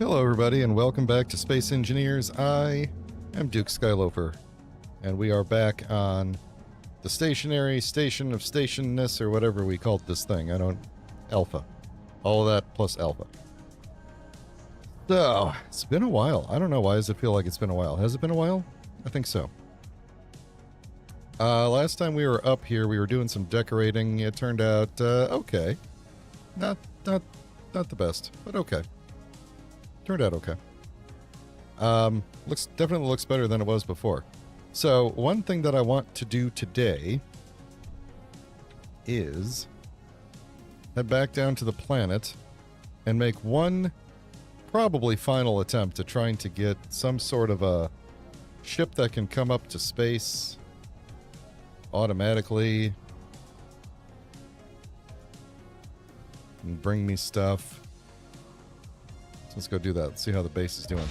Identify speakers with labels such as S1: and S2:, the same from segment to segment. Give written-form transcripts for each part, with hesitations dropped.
S1: Hello everybody and welcome back to Space Engineers. I am Duke Skyloper and we are back on the stationary station of stationness or whatever we called this thing. Alpha. All of that plus alpha. So, it's been a while. I don't know, why does it feel like it's been a while? Has it been a while? I think so. Last time we were up here, we were doing some decorating. It turned out, okay. Not the best, but okay. Turned out okay. Definitely looks better than it was before. So, one thing that I want to do today is head back down to the planet and make one probably final attempt at trying to get some sort of a ship that can come up to space automatically and bring me stuff. So let's go do that. Let's see how the base is doing.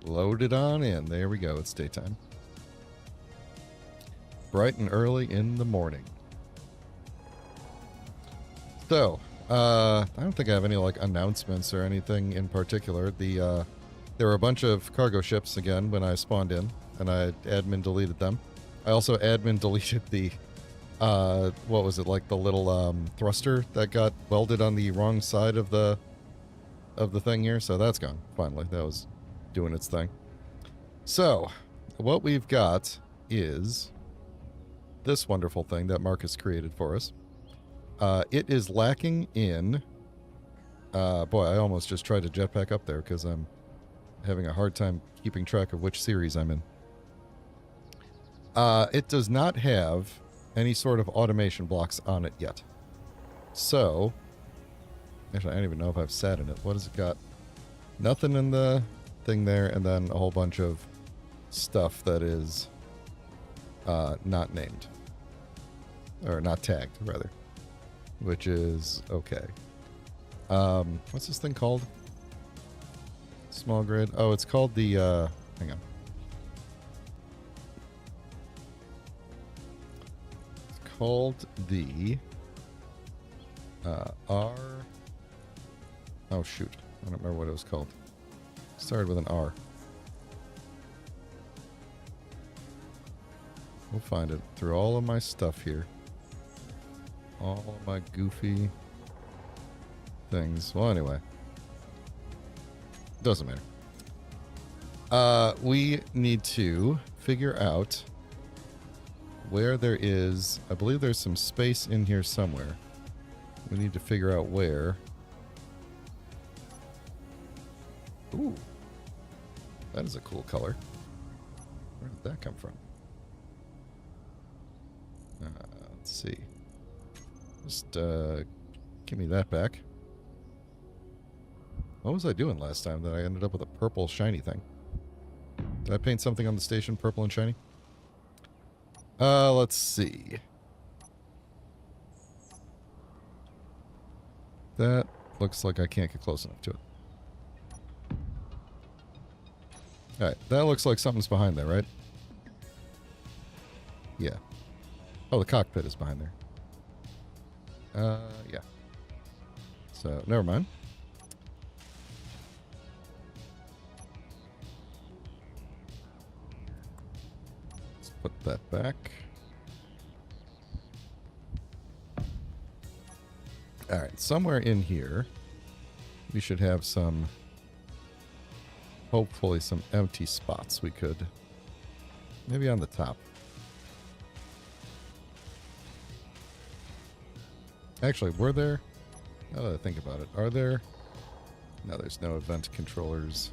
S1: Load it on in. There we go. It's daytime. Bright and early in the morning. So, I don't think I have any like announcements or anything in particular. There were a bunch of cargo ships again when I spawned in, and I admin deleted them. I also admin deleted the what was it, like the little thruster that got welded on the wrong side of the thing here, so that's gone finally. That was doing its thing. So what we've got is this wonderful thing that Marcus created for us. It is lacking in boy, I almost just tried to jetpack up there because I'm having a hard time keeping track of which series I'm in. It does not have any sort of automation blocks on it yet. So, actually, I don't even know if I've sat in it. What has it got? Nothing in the thing there, and then a whole bunch of stuff that is not named. Or not tagged, rather. Which is okay. What's this thing called? Small grid? Oh, it's called the, hang on. Called the R. Oh shoot, I don't remember what it was called. It started with an R. We'll find it through all of my stuff here. All of my goofy things. Well, anyway, doesn't matter. We need to figure out where there is, I believe there's some space in here somewhere. We need to figure out where. Ooh. That is a cool color. Where did that come from? Let's see. Just give me that back. What was I doing last time that I ended up with a purple shiny thing? Did I paint something on the station purple and shiny? Let's see. That looks like I can't get close enough to it. Alright, that looks like something's behind there, right? Yeah. Oh, the cockpit is behind there. Yeah. So, never mind. Put that back. Alright, somewhere in here we should have some, hopefully some empty spots we could, maybe on the top. Actually, were there, now that I think about it, are there? No, there's no event controllers.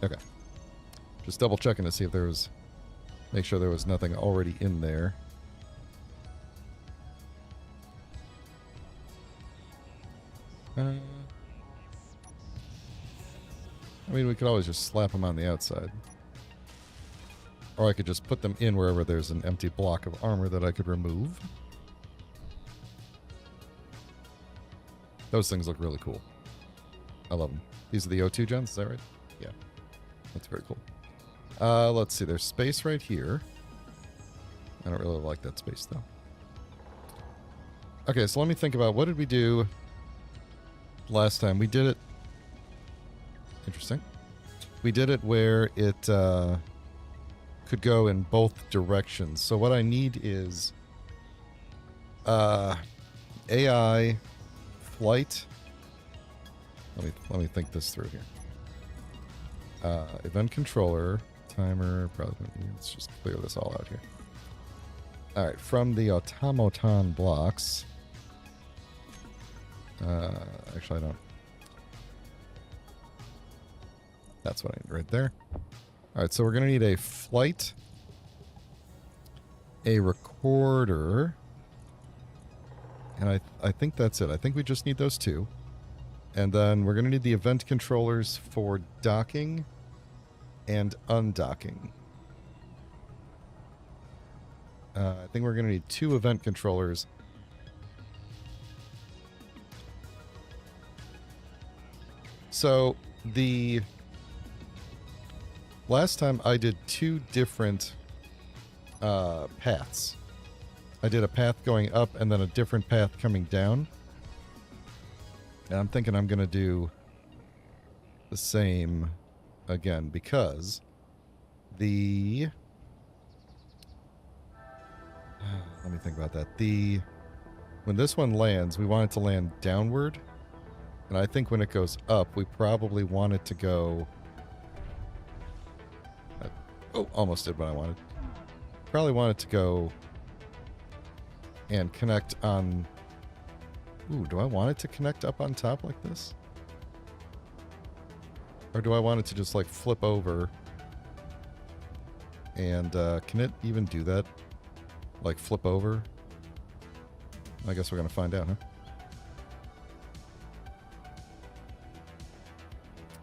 S1: Okay. Just double checking to see if there was, make sure there was nothing already in there. I mean, we could always just slap them on the outside. Or I could just put them in wherever there's an empty block of armor that I could remove. Those things look really cool. I love them. These are the O2 gens, is that right? Yeah. That's very cool. Let's see, there's space right here. I don't really like that space, though. Okay, so let me think about what did we do last time. We did it... Interesting. We did it where it could go in both directions. So what I need is AI flight. Let me think this through here. Event controller, timer, probably. Let's just clear this all out here. All right, from the automaton blocks. Actually, I don't. That's what I need right there. All right, so we're going to need a flight, a recorder, and I think that's it. I think we just need those two. And then we're going to need the event controllers for docking and undocking. I think we're going to need 2 event controllers. So the last time I did 2 different paths. I did a path going up and then a different path coming down. And I'm thinking I'm going to do the same again because the... let me think about that. When this one lands, we want it to land downward. And I think when it goes up, we probably want it to go... oh, almost did what I wanted. Probably want it to go and connect on... Ooh, do I want it to connect up on top like this? Or do I want it to just, like, flip over? And, can it even do that? Like, flip over? I guess we're gonna find out, huh?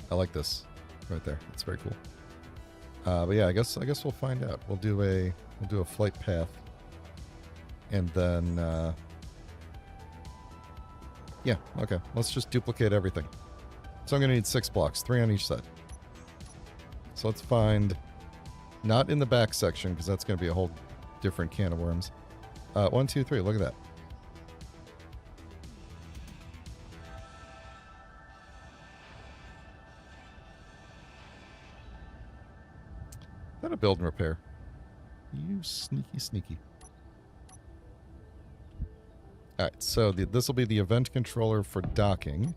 S1: I like this right there. It's very cool. But yeah, I guess we'll find out. We'll do a flight path, and then yeah, okay. Let's just duplicate everything. So I'm gonna need 6 blocks, 3 on each side. So let's find, not in the back section because that's gonna be a whole different can of worms. 1, 2, 3. Look at that. Is that a build and repair? You sneaky, sneaky. Alright, so this will be the event controller for docking.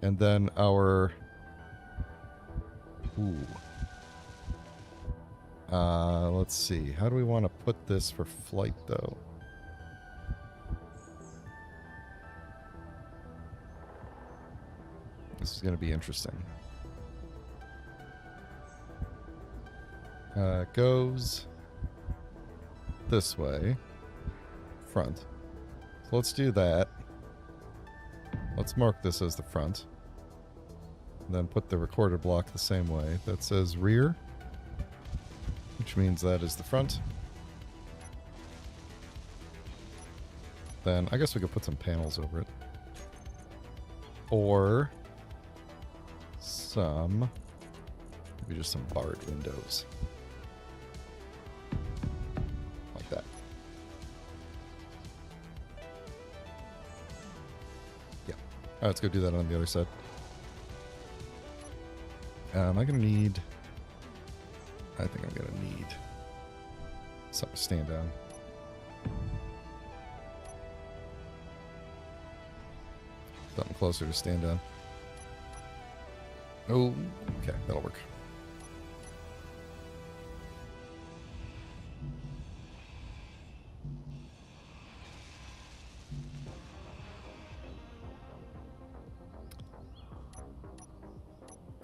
S1: And then our... Ooh. Let's see. How do we want to put this for flight, though? This is going to be interesting. Goes this way. Front. So let's do that. Let's mark this as the front. And then put the recorder block the same way. That says rear, which means that is the front. Then I guess we could put some panels over it. Or some, maybe just some barred windows. Like that. Yeah. All right, let's go do that on the other side. Am I going to need... I think I'm going to need something to stand on. Something closer to stand on. Oh, okay, that'll work.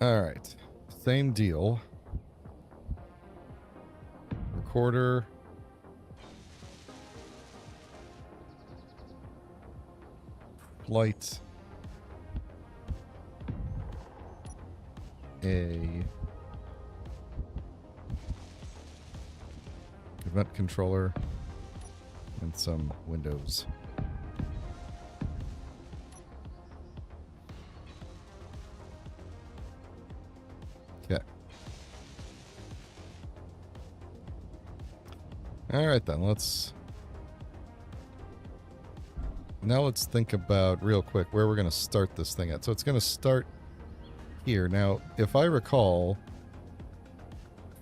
S1: All right, same deal. Recorder. Flight. A event controller and some windows. Okay. Alright then, now let's think about, real quick, where we're going to start this thing at. So it's going to start here. Now, if I recall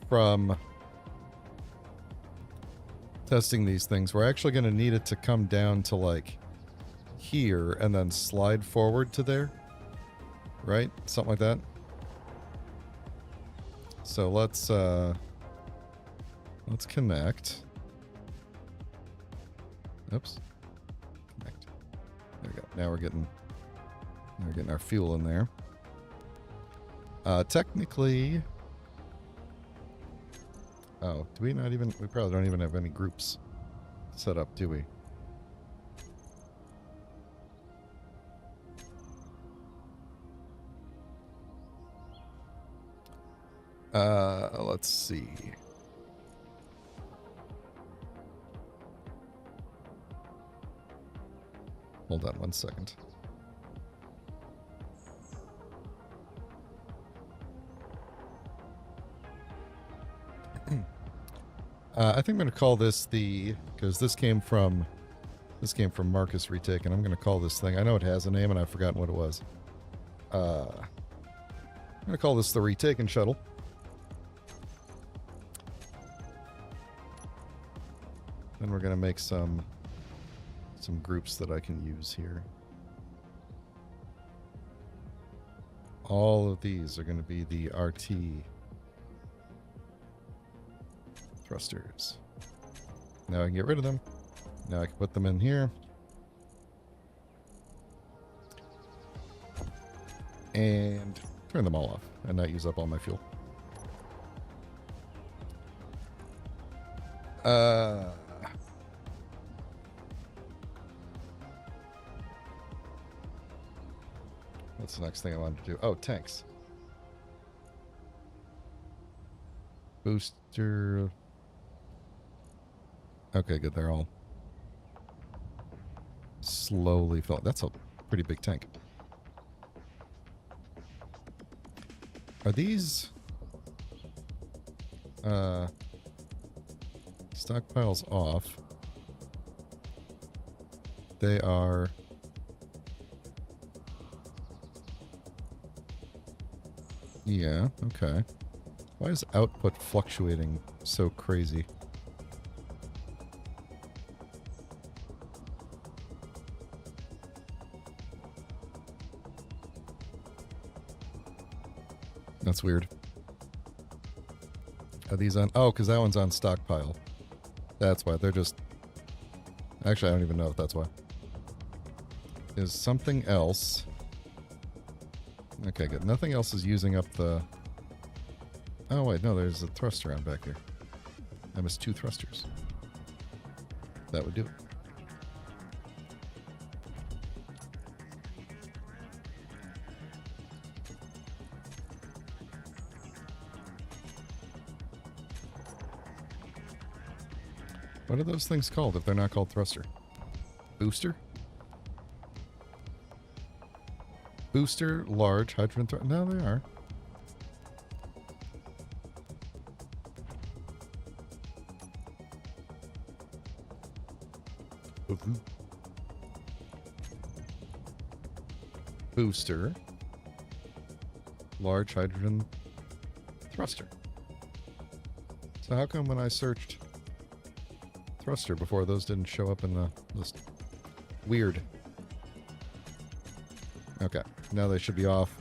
S1: from testing these things, we're actually going to need it to come down to, like, here and then slide forward to there. Right? Something like that. So let's connect. Oops. Connect. There we go. Now we're getting our fuel in there. Technically, oh, do we not even, we probably don't even have any groups set up, do we? Let's see. Hold on one second. I think I'm going to call this because this came from Marcus Retake, and I'm going to call this thing, I know it has a name and I've forgotten what it was. I'm going to call this the Retaken Shuttle. Then we're going to make some groups that I can use here. All of these are going to be the RT thrusters. Now I can get rid of them. Now I can put them in here. And turn them all off and not use up all my fuel. What's the next thing I wanted to do? Oh, tanks. Booster. Okay, good. They're all slowly filling. That's a pretty big tank. Are these stockpiles off? They are. Yeah, okay. Why is output fluctuating so crazy? That's weird. Are these on? Oh, because that one's on stockpile. That's why. They're just... Actually, I don't even know if that's why. Is something else... Okay, good. Nothing else is using up the... Oh, wait, no, there's a thruster on back here. I missed 2 thrusters. That would do it. What are those things called if they're not called thruster? Booster? Booster, large, hydrogen thruster. No, they are. Booster, large hydrogen thruster. So how come when I searched thruster before those didn't show up in the list? Weird. Okay, now they should be off.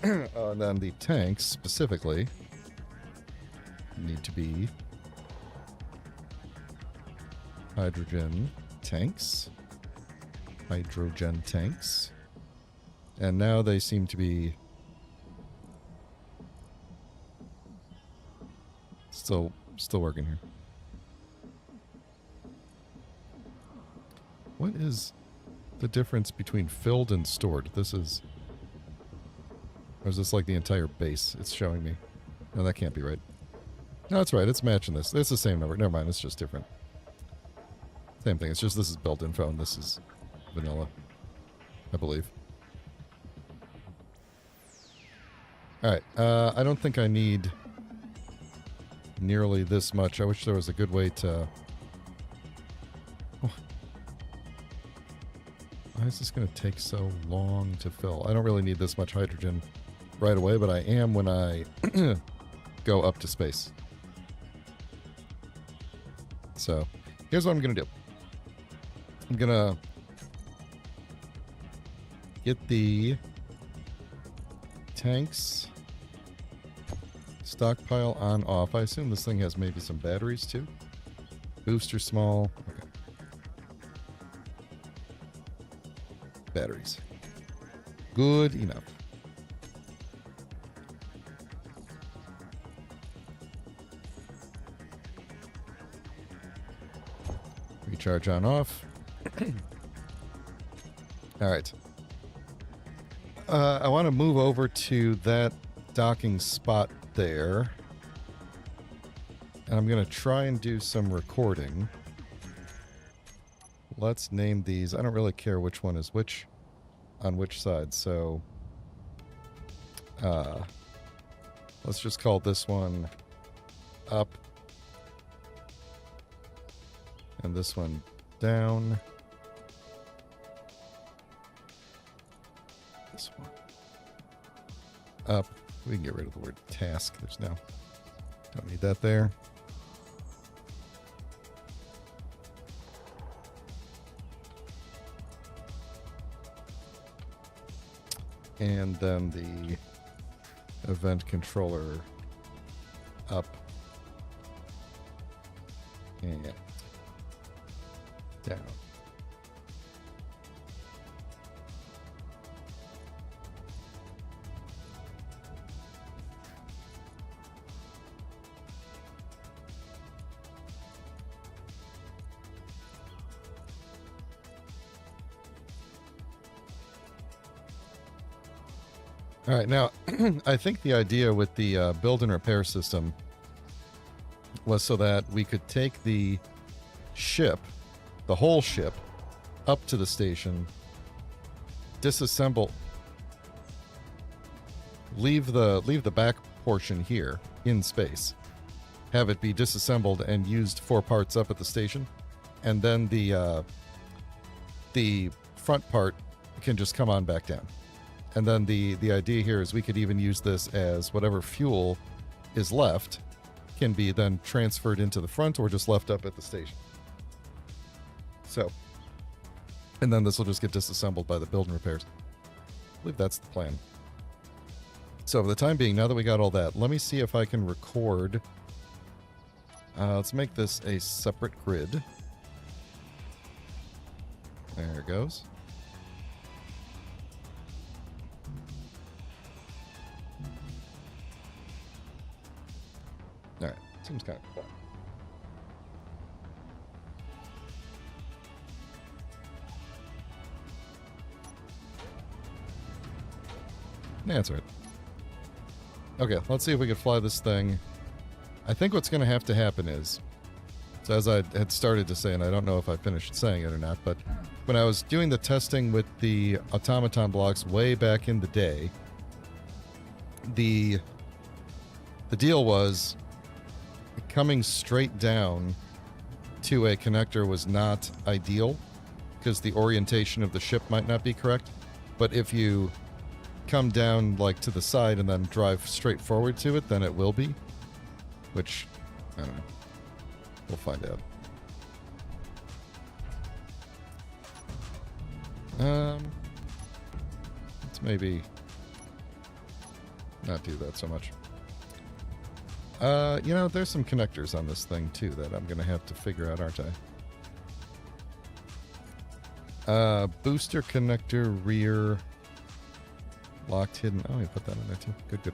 S1: And then the tanks specifically need to be hydrogen tanks. Hydrogen tanks. And now they seem to be still working here. What is the difference between filled and stored? This is... Or is this like the entire base it's showing me? No, that can't be right. No, that's right. It's matching this. It's the same number. Never mind. It's just different. Same thing. It's just this is built info and this is vanilla, I believe. Alright. I don't think I need nearly this much. I wish there was a good way to... Oh. Why is this going to take so long to fill? I don't really need this much hydrogen right away, but I am when I go up to space. So, here's what I'm going to do. I'm going to get the tanks stockpile on off. I assume this thing has maybe some batteries too. Booster small. Okay. Batteries. Good enough. Recharge on off. All right. I want to move over to that docking spot there. And I'm going to try and do some recording. Let's name these. I don't really care which one is which on which side. So let's just call this one up. And this one down. This one up. We can get rid of the word task. There's no... Don't need that there. And then the event controller up and down. All right, now, I think the idea with the build and repair system was so that we could take the ship, the whole ship, up to the station, disassemble, leave the back portion here in space, have it be disassembled and used for parts up at the station, and then the front part can just come on back down. And then the idea here is we could even use this as whatever fuel is left can be then transferred into the front or just left up at the station. So, and then this will just get disassembled by the build and repairs. I believe that's the plan. So for the time being, now that we got all that, let me see if I can record. Let's make this a separate grid. There it goes. Alright, seems kind of cool. Yeah, that's right. Okay, let's see if we can fly this thing. I think what's going to have to happen is, so as I had started to say, and I don't know if I finished saying it or not, but when I was doing the testing with the automaton blocks way back in the day, the deal was coming straight down to a connector was not ideal because the orientation of the ship might not be correct. But if you come down like to the side and then drive straight forward to it, then it will be. Which, I don't know. We'll find out. Let's maybe not do that so much. You know, there's some connectors on this thing, too, that I'm going to have to figure out, aren't I? Booster connector, rear, locked, hidden. Oh, you put that in there, too. Good, good.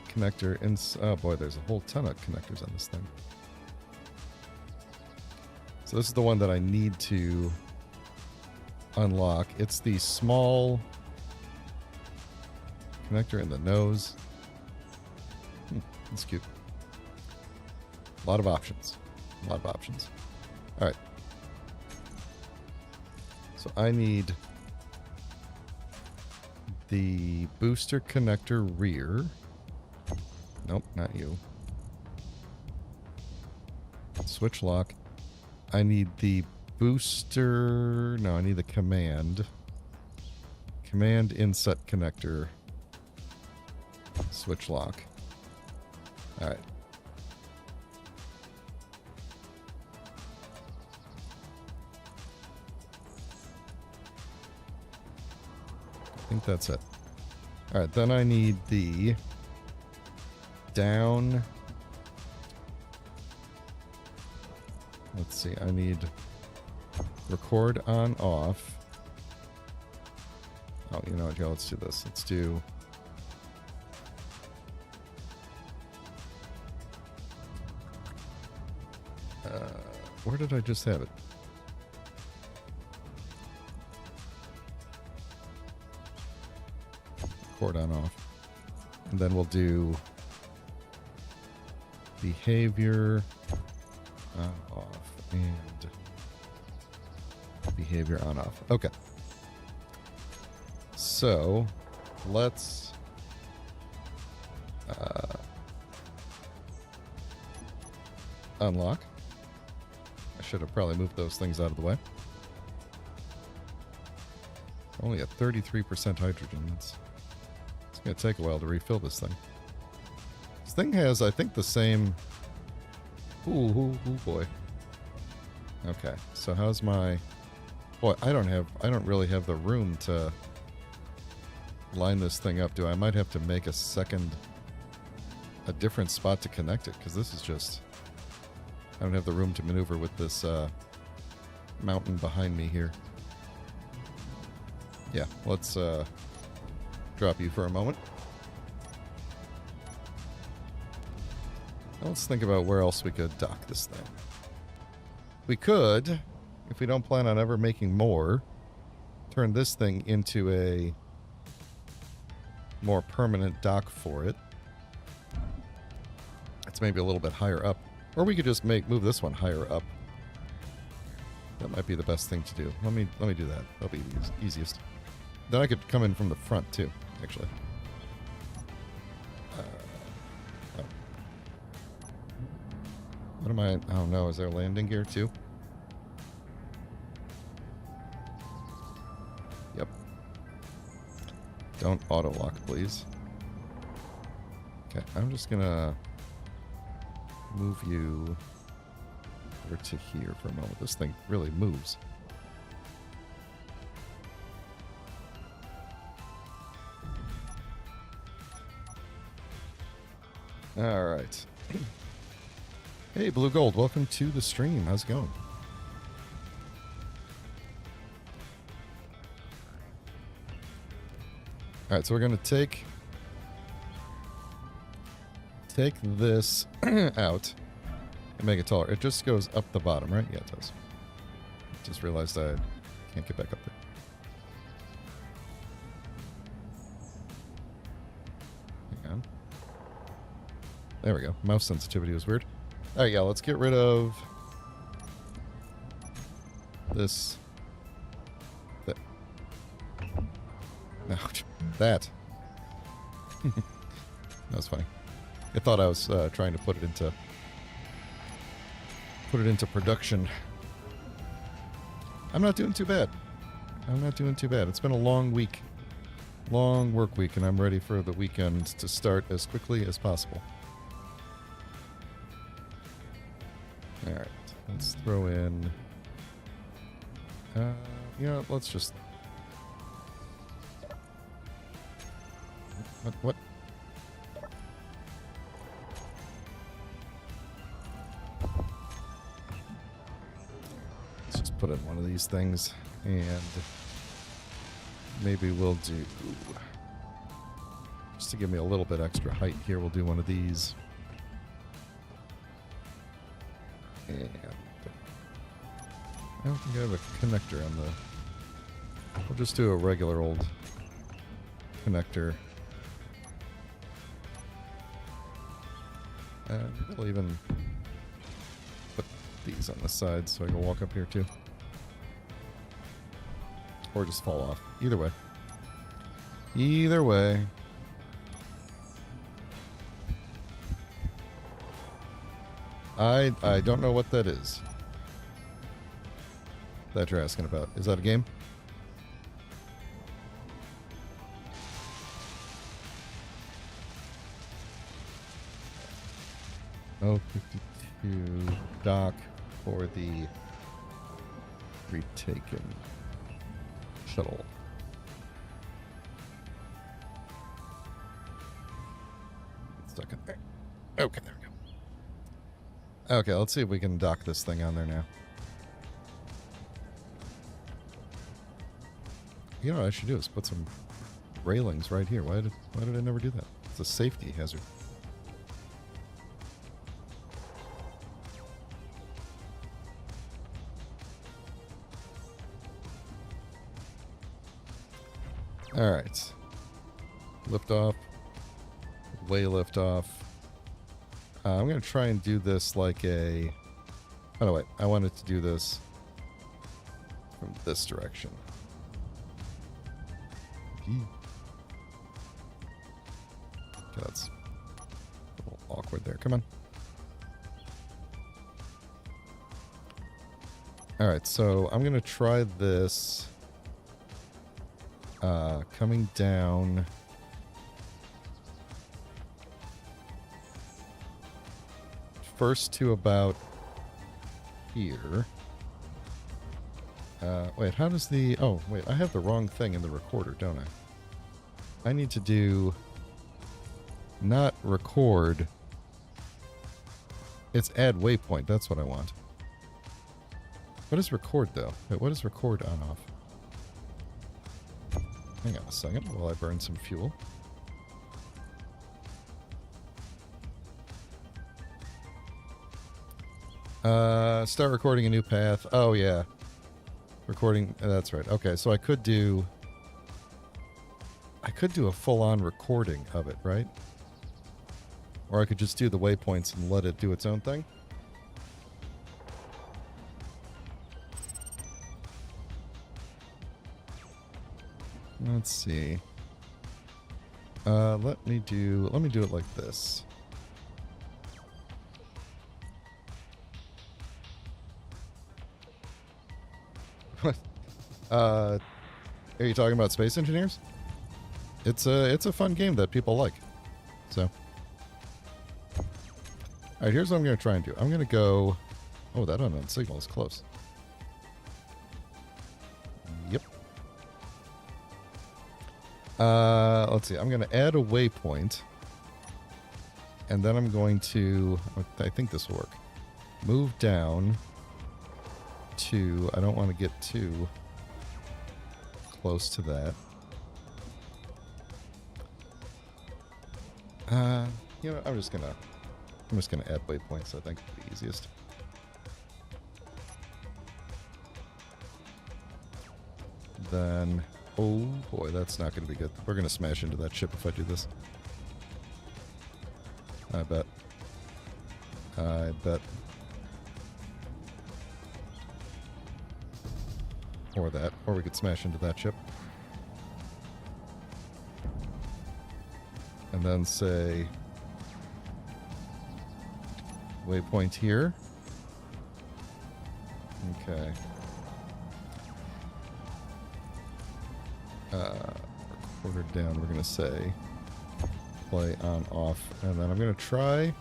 S1: Connector, oh boy, there's a whole ton of connectors on this thing. So this is the one that I need to unlock. It's the small connector in the nose. That's cute. A lot of options. A lot of options. All right. So I need the booster connector rear. Nope, not you. switch lock. I need the booster. No, I need the command. Command inset connector. Switch lock. Alright. I think that's it. Alright, then I need the down. Let's see, I need record on off. Oh, you know what? Yeah, let's do this. Let's do. Where did I just have it? Record on off. And then we'll do behavior on off and behavior on off. Okay. So let's unlock. I should have probably moved those things out of the way. Only at 33% hydrogen. It's going to take a while to refill this thing. This thing has, I think, the same... Ooh, boy. Okay, so how's my... Boy, I don't really have the room to line this thing up, do I? I might have to make a different spot to connect it, because this is just... I don't have the room to maneuver with this mountain behind me here. Yeah, let's drop you for a moment. Let's think about where else we could dock this thing. We could, if we don't plan on ever making more, turn this thing into a more permanent dock for it. It's maybe a little bit higher up. Or we could just move this one higher up. That might be the best thing to do. Let me do that. That'll be the easiest. Then I could come in from the front too, actually. Oh. What am I? Oh no, is there a landing gear too? Yep. Don't auto lock, please. Okay, I'm just gonna move you over to here for a moment. This thing really moves. All right. Hey, Blue Gold, welcome to the stream. How's it going? All right, so we're going to take this out and make it taller. It just goes up the bottom, right? Yeah, it does. Just realized I can't get back up there. Hang on. There we go. Mouse sensitivity was weird. All right, yeah, let's get rid of this. Ouch. That. That was funny. I thought I was trying to put it into production. I'm not doing too bad. It's been a long week. Long work week, and I'm ready for the weekend to start as quickly as possible. Alright, let's throw in... let's just... What? Let's just put in one of these things, and maybe we'll do... Just to give me a little bit extra height here, we'll do one of these. And I don't think I have a connector on the... We'll just do a regular old connector. And we'll even put these on the side so I can walk up here too. Or just fall off. Either way. Either way. I don't know what that is. That you're asking about. Is that a game? Oh, 52 dock for the retaken shuttle. Stuck in there. Okay, there we go. Okay, let's see if we can dock this thing on there now. You know what I should do is put some railings right here. Why did I never do that? It's a safety hazard. All right. Lift off. Way lift off. I'm going to try and do this like a... Oh, no, wait. I wanted to do this from this direction. Okay, that's a little awkward there. Come on. All right, so I'm going to try this coming down first to about here. Wait, how does the... Oh, wait, I have the wrong thing in the recorder, don't I? I need to do... Not record. It's add waypoint, that's what I want. What is record, though? Wait, what is record on off? Hang on a second while I burn some fuel. Start recording a new path. Oh, yeah. Recording, that's right. Okay, so I could do a full-on recording of it, right? Or I could just do the waypoints and let it do its own thing. Let's see. Let me do it like this. What? Are you talking about Space Engineers? It's a fun game that people like. So. Alright, here's what I'm going to try and do. I'm going to go... Oh, that unknown signal is close. Yep. Let's see. I'm going to add a waypoint. And then I'm going to... I think this will work. Move down to... I don't want to get too close to that. You know, I'm just gonna add waypoints. I think it'll be easiest. Then, oh boy, that's not gonna be good. We're gonna smash into that ship if I do this. I bet. Or that, or we could smash into that ship. And then say waypoint here. Okay. Recorder down, we're going to say play on off. And then I'm going to try...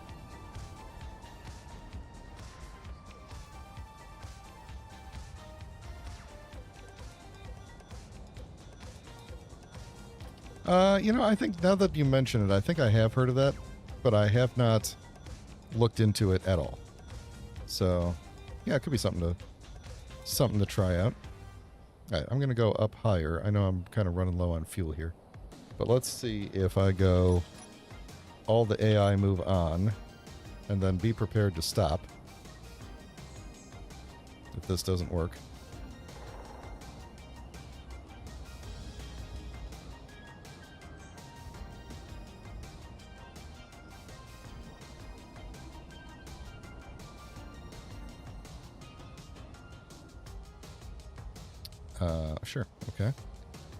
S1: you know, I think now that you mention it, I think I have heard of that, but I have not looked into it at all. So, yeah, it could be something to try out. All right, I'm going to go up higher. I know I'm kind of running low on fuel here, but let's see if I go all the AI move on and then be prepared to stop if this doesn't work. Sure. Okay.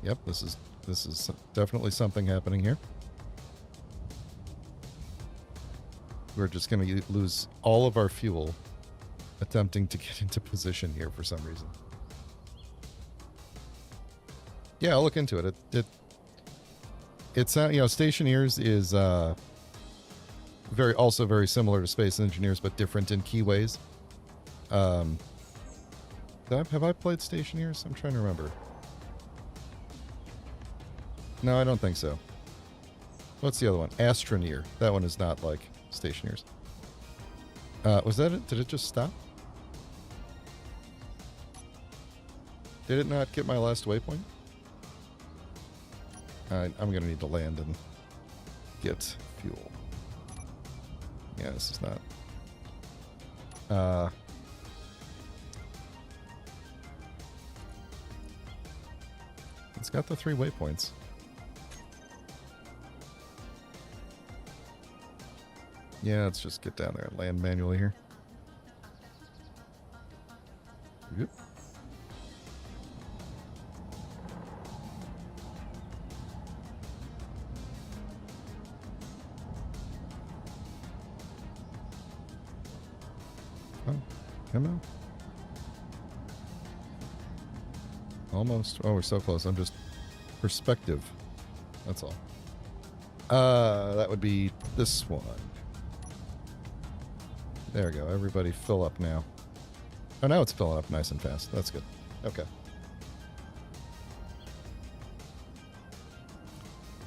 S1: Yep, this is definitely something happening here. we're just going to lose all of our fuel attempting to get into position here for some reason. Yeah, I'll look into it. It's you know, Stationeers is also very similar to Space Engineers, but different in key ways. Have I played Stationeers? I'm trying to remember. No, I don't think so. What's the other one? Astroneer. That one is not like Stationeers. Was that it? Did it just stop? Did it not get my last waypoint? I'm going to need to land and get fuel. Yeah, this is not... it's got the 3 waypoints. Yeah, let's just get down there and land manually here. Yep. Oh, come on. Almost. Oh, we're so close. I'm just... perspective. That's all. That would be this one. There we go. Everybody fill up now. Oh, now it's filling up nice and fast. That's good. Okay.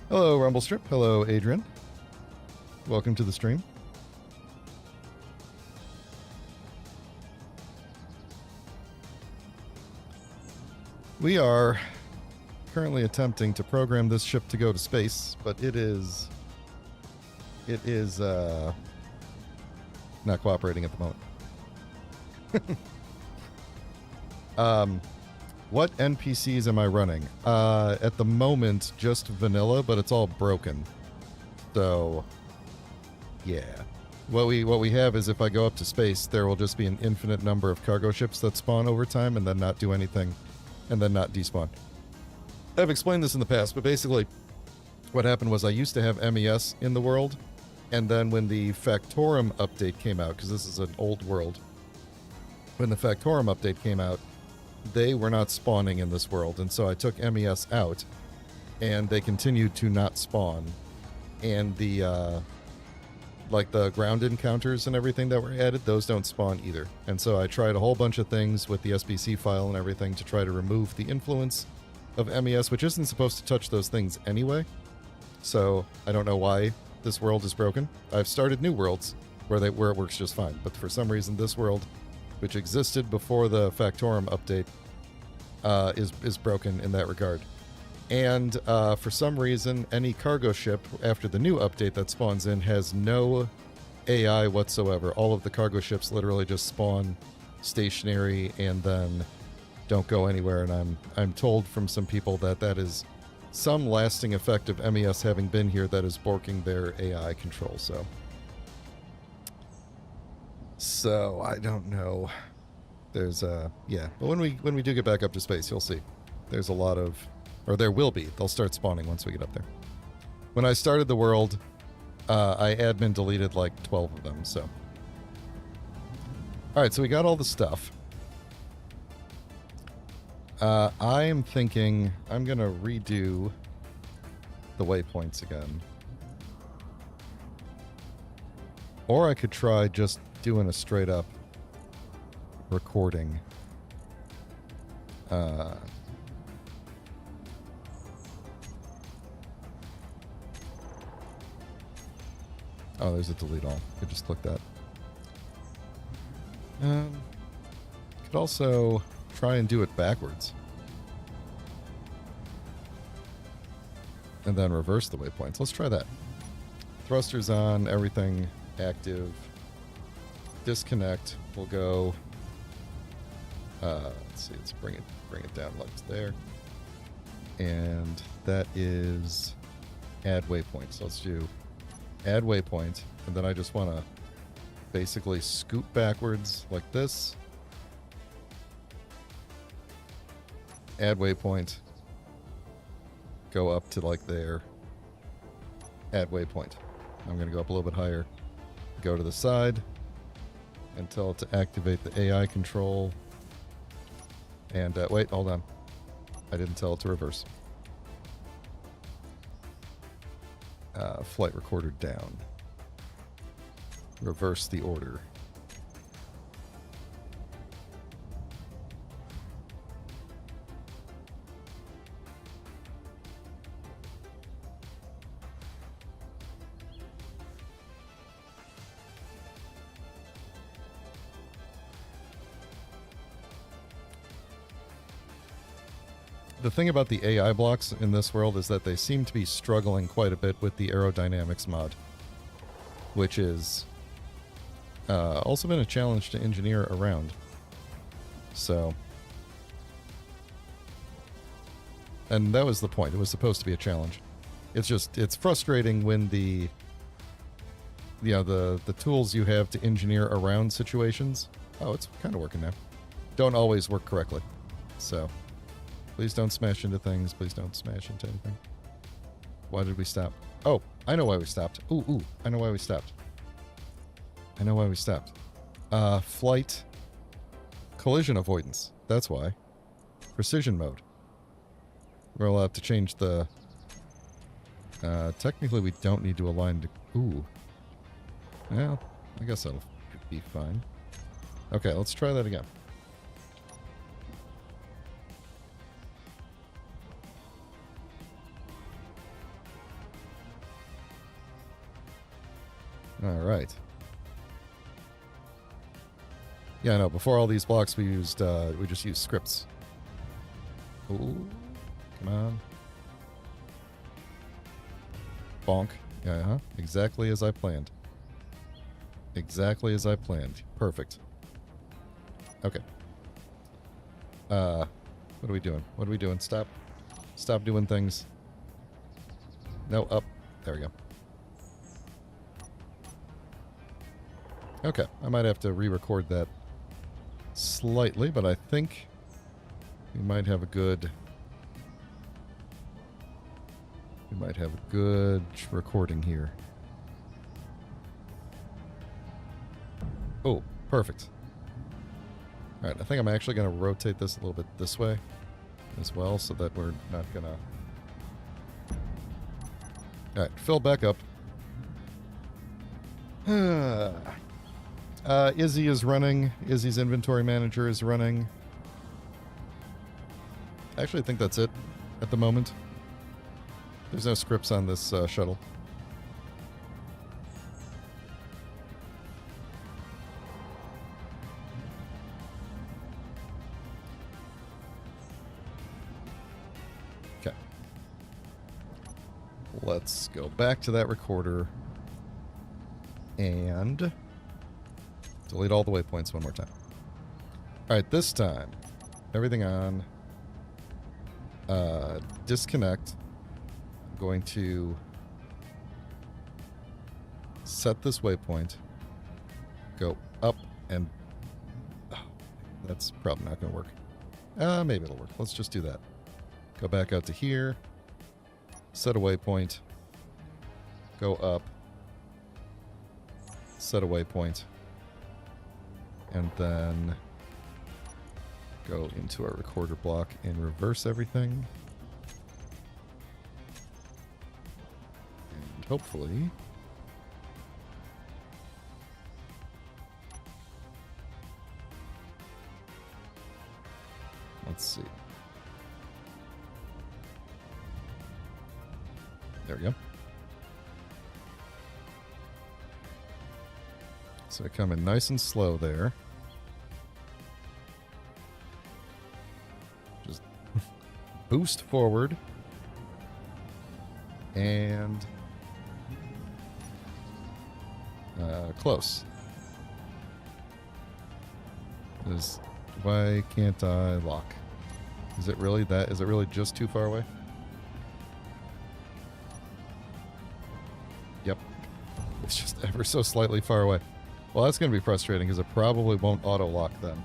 S1: Hello, Rumblestrip. Hello, Adrian. Welcome to the stream. We are currently attempting to program this ship to go to space, but it is not cooperating at the moment. What NPCs am I running? At the moment, just vanilla, but it's all broken. So, yeah. What we have is if I go up to space, there will just be an infinite number of cargo ships that spawn over time and then not do anything, and then not despawn. I've explained this in the past, but basically what happened was I used to have MES in the world, and then when the Factorum update came out, because this is an old world, when the Factorum update came out, they were not spawning in this world, and so I took MES out, and they continued to not spawn. And the, like the ground encounters and everything that were added, those don't spawn either. And so I tried a whole bunch of things with the SBC file and everything to try to remove the influence of MES, which isn't supposed to touch those things anyway. So I don't know why this world is broken. I've started new worlds where it works just fine, but for some reason this world, which existed before the Factorum update, is broken in that regard. And for some reason, any cargo ship after the new update that spawns in has no AI whatsoever. All of the cargo ships literally just spawn stationary and then don't go anywhere. And I'm told from some people that that is some lasting effect of MES having been here that is borking their AI control. So I don't know. There's yeah, but when we do get back up to space, you'll see. There's a lot of, or there will be. They'll start spawning once we get up there. When I started the world, I admin deleted like 12 of them. So, all right, so we got all the stuff. I am thinking I'm gonna redo the waypoints again, or I could try just doing a straight up recording. Oh, there's a delete all. Could just click that. Could also try and do it backwards. And then reverse the waypoints. Let's try that. Thrusters on, everything active. Disconnect. We'll go. Let's see. Let's bring it down like it's there. And that is add waypoint. So let's do add waypoint, and then I just want to basically scoot backwards like this. Add waypoint. Go up to like there. Add waypoint. I'm going to go up a little bit higher. go to the side and tell it to activate the AI control. And wait, hold on. I didn't tell it to reverse. Flight recorder down. Reverse the order. The thing about the AI blocks in this world is that they seem to be struggling quite a bit with the aerodynamics mod, which is also been a challenge to engineer around. So, and that was the point. It was supposed to be a challenge. It's just, it's frustrating when the tools you have to engineer around situations, oh, it's kind of working now, don't always work correctly. So, please don't smash into things. Please don't smash into anything. Why did we stop? Oh, I know why we stopped. Ooh, I know why we stopped. I know why we stopped. Flight collision avoidance. That's why. Precision mode. We're allowed to change the... technically we don't need to align to... Ooh. Well, I guess that'll be fine. Okay, let's try that again. Alright. Yeah, no, before all these blocks we used, we just used scripts. Ooh, come on. Bonk. Yeah, exactly as I planned. Exactly as I planned. Perfect. Okay. What are we doing? What are we doing? Stop. Stop doing things. No, up. There we go. Okay, I might have to re-record that slightly, but I think we might have a good... We might have a good recording here. Oh, perfect. Alright, I think I'm actually going to rotate this a little bit this way as well, so that we're not going to... Alright, fill back up. Izzy is running. Izzy's inventory manager is running. Actually, I think that's it at the moment. There's no scripts on this shuttle. Okay. Let's go back to that recorder and delete all the waypoints one more time. Alright, this time, everything on. Disconnect. I'm going to set this waypoint. Go up and... Oh, that's probably not going to work. Maybe it'll work. Let's just do that. Go back out to here. Set a waypoint. Go up. Set a waypoint. And then go into our recorder block and reverse everything. And hopefully... Let's see. There we go. So I come in nice and slow there. Just boost forward. And close. Why can't I lock? Is it really that? Is it really just too far away? Yep. It's just ever so slightly far away. Well, that's going to be frustrating because it probably won't auto-lock then.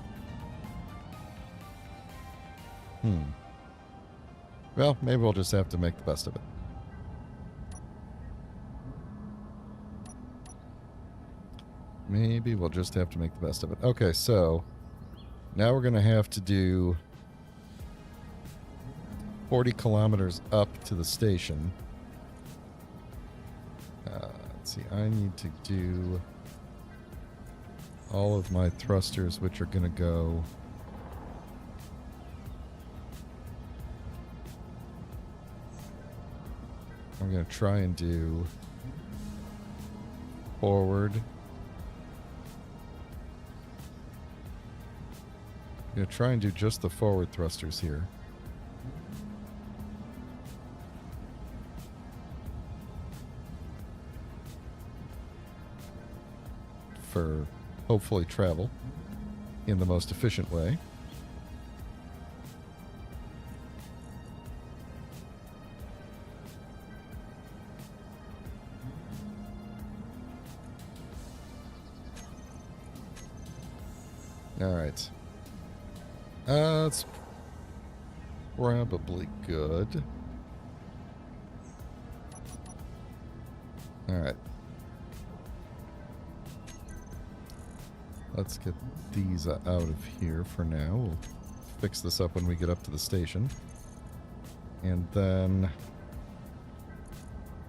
S1: Well, maybe we'll just have to make the best of it. maybe we'll just have to make the best of it. Okay, so now we're going to have to do 40 kilometers up to the station. Let's see, I need to do all of my thrusters, which are going to go... I'm going to try and do forward. I'm going to try and do just the forward thrusters here. For hopefully travel in the most efficient way. All right. That's probably good. All right. Let's get these out of here for now. We'll fix this up when we get up to the station. And then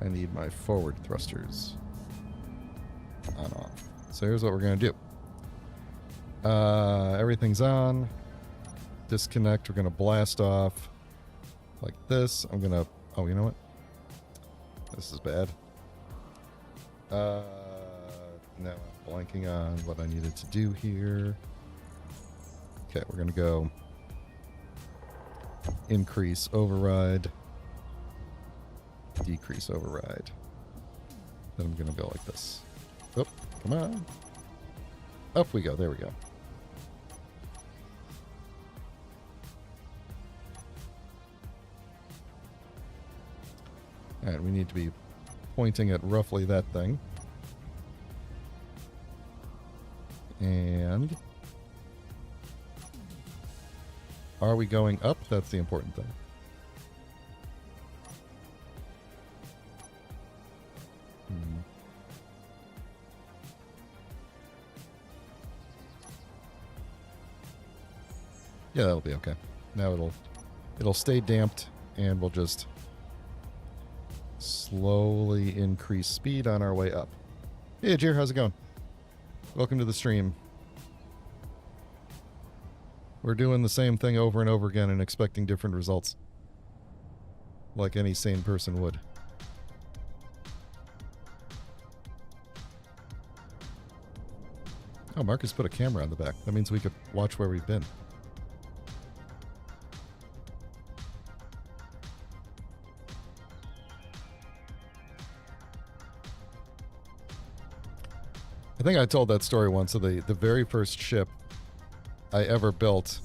S1: I need my forward thrusters on off. So here's what we're going to do. Everything's on. Disconnect. We're going to blast off like this. I'm going to... Oh, you know what? This is bad. Now I'm blanking on what I needed to do here. Okay, we're going to go increase override, decrease override. Then I'm going to go like this. Oh, come on. Up we go. There we go. All right, we need to be pointing at roughly that thing. And are we going up? That's the important thing. Yeah, that'll be okay. Now it'll stay damped, and we'll just slowly increase speed on our way up. Hey, Ajir, how's it going? Welcome to the stream. We're doing the same thing over and over again and expecting different results. Like any sane person would. Oh, Marcus put a camera on the back. That means we could watch where we've been. I think I told that story once. So the very first ship I ever built,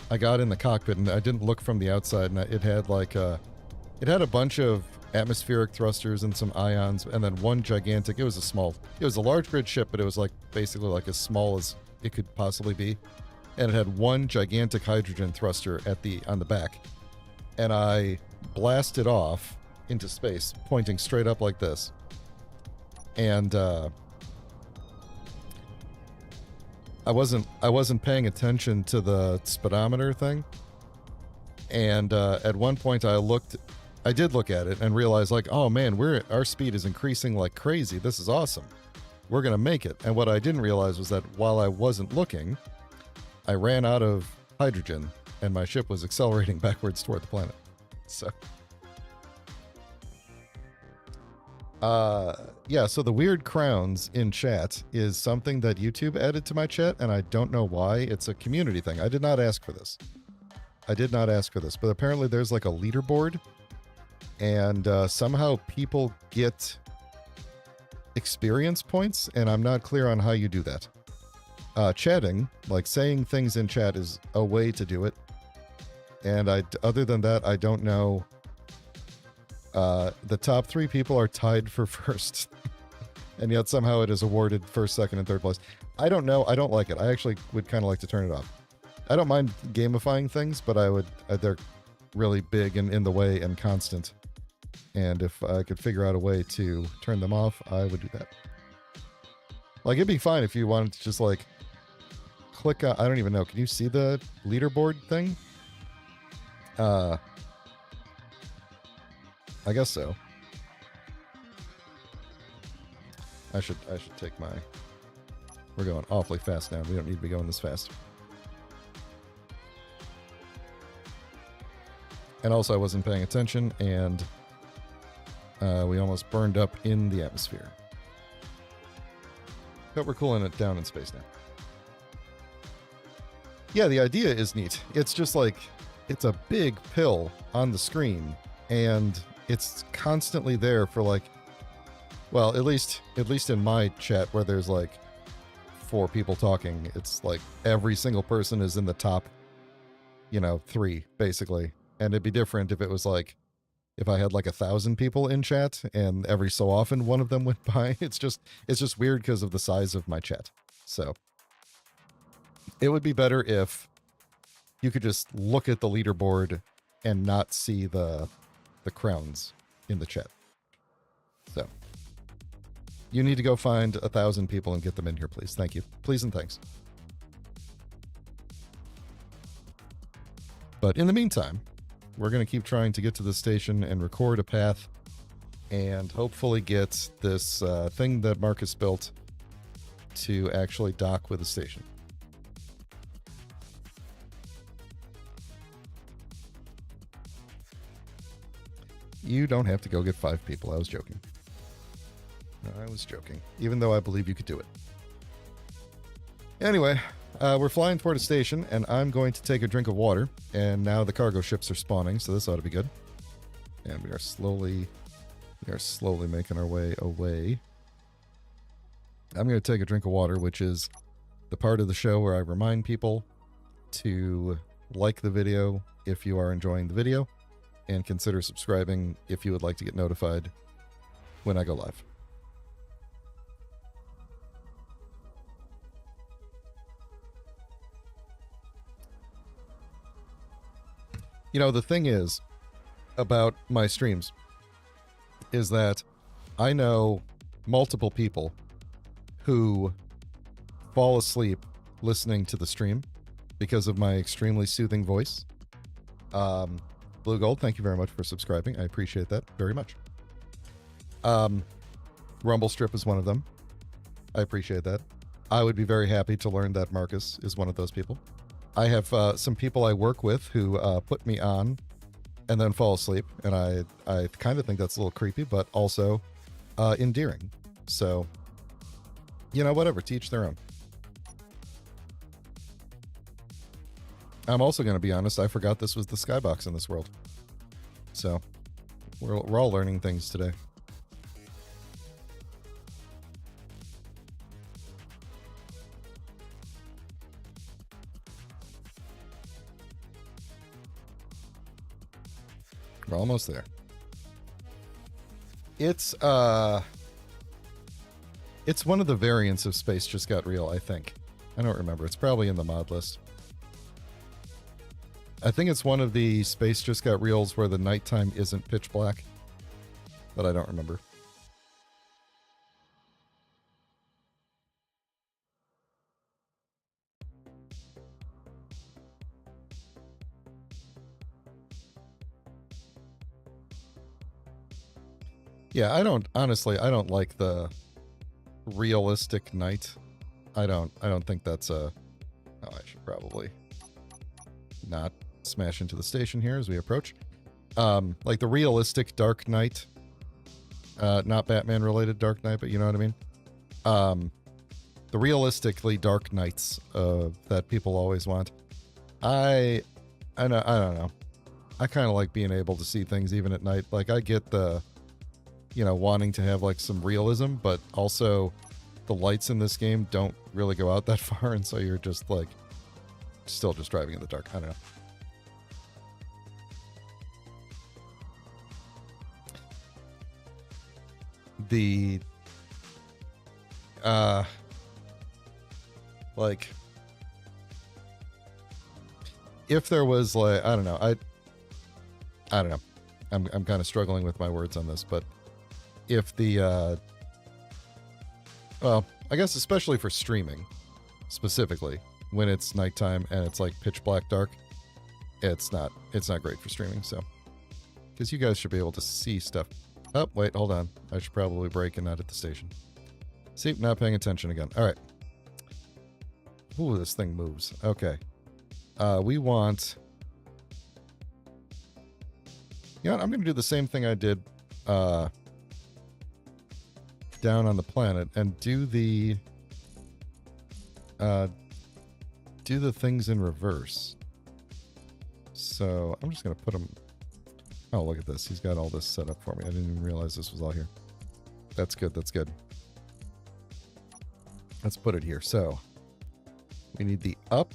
S1: I got in the cockpit and I didn't look from the outside, and it had like it had a bunch of atmospheric thrusters and some ions, and then one gigantic. It was a large grid ship, but it was like basically like as small as it could possibly be, and it had one gigantic hydrogen thruster on the back, and I blasted off into space, pointing straight up like this, and I wasn't paying attention to the speedometer thing, and at one point I did look at it and realized, like, oh man, our speed is increasing like crazy. This is awesome. We're gonna make it. And what I didn't realize was that while I wasn't looking, I ran out of hydrogen and my ship was accelerating backwards toward the planet. So yeah, so the weird crowns in chat is something that YouTube added to my chat, and I don't know why. It's a community thing. I did not ask for this. But apparently there's like a leaderboard, and somehow people get experience points, and I'm not clear on how you do that. Chatting, like saying things in chat, is a way to do it, and other than that, I don't know. The top 3 people are tied for first, and yet somehow it is awarded first, second, and third place. I don't know. I don't like it. I actually would kind of like to turn it off. I don't mind gamifying things, but they're really big and in the way and constant. And if I could figure out a way to turn them off, I would do that. Like, it'd be fine if you wanted to just, like, click on... I don't even know. Can you see the leaderboard thing? I guess so. I should take my... We're going awfully fast now. We don't need to be going this fast. And also, I wasn't paying attention, and we almost burned up in the atmosphere. But we're cooling it down in space now. Yeah, the idea is neat. It's just like, it's a big pill on the screen, and it's constantly there for like, well, at least in my chat where there's like 4 people talking, it's like every single person is in the top, 3, basically. And it'd be different if it was like, if I had like 1,000 people in chat and every so often one of them went by. It's just weird because of the size of my chat. So it would be better if you could just look at the leaderboard and not see the crowns in the chat. So you need to go find 1,000 people and get them in here, please. Thank you. Please and thanks. But in the meantime, we're going to keep trying to get to the station and record a path and hopefully get this thing that Marcus built to actually dock with the station. You don't have to go get 5 people. I was joking. I was joking, even though I believe you could do it. Anyway, we're flying toward a station, and I'm going to take a drink of water, and now the cargo ships are spawning, so this ought to be good. And we are slowly making our way away. I'm going to take a drink of water, which is the part of the show where I remind people to like the video if you are enjoying the video, and consider subscribing if you would like to get notified when I go live. The thing is about my streams is that I know multiple people who fall asleep listening to the stream because of my extremely soothing voice. Blue Gold, thank you very much for subscribing. I appreciate that very much. Rumble Strip is one of them. I appreciate that. I would be very happy to learn that Marcus is one of those people. I have some people I work with who put me on and then fall asleep, and I kind of think that's a little creepy, but also endearing. So, whatever, to each their own. I'm also going to be honest, I forgot this was the skybox in this world. So, we're all learning things today. We're almost there. It's one of the variants of Space Just Got Real, I think. I don't remember. It's probably in the mod list. I think it's one of the Space Just Got Reals where the nighttime isn't pitch black. But I don't remember. Yeah, I don't like the realistic night. I don't think that's a... Oh, I should probably not smash into the station here as we approach. Like the realistic Dark Knight, not Batman related Dark Knight, but you know what I mean? The realistically Dark Knights that people always want. I don't know. I kind of like being able to see things even at night. Like I get the, wanting to have like some realism, but also the lights in this game don't really go out that far, and so you're just like still just driving in the dark. I don't know. The like if there was like I don't know. I don't know. I'm kind of struggling with my words on this, but if the well, I guess especially for streaming, specifically, when it's nighttime and it's like pitch black dark, it's not great for streaming, so. Because you guys should be able to see stuff. Oh, wait, hold on. I should probably break and not at the station. See, not paying attention again. All right. Ooh, this thing moves. Okay. We want... You know what? I'm going to do the same thing I did down on the planet and do the things in reverse. So I'm just going to put them... Oh, look at this. He's got all this set up for me. I didn't even realize this was all here. That's good. That's good. Let's put it here. So we need the up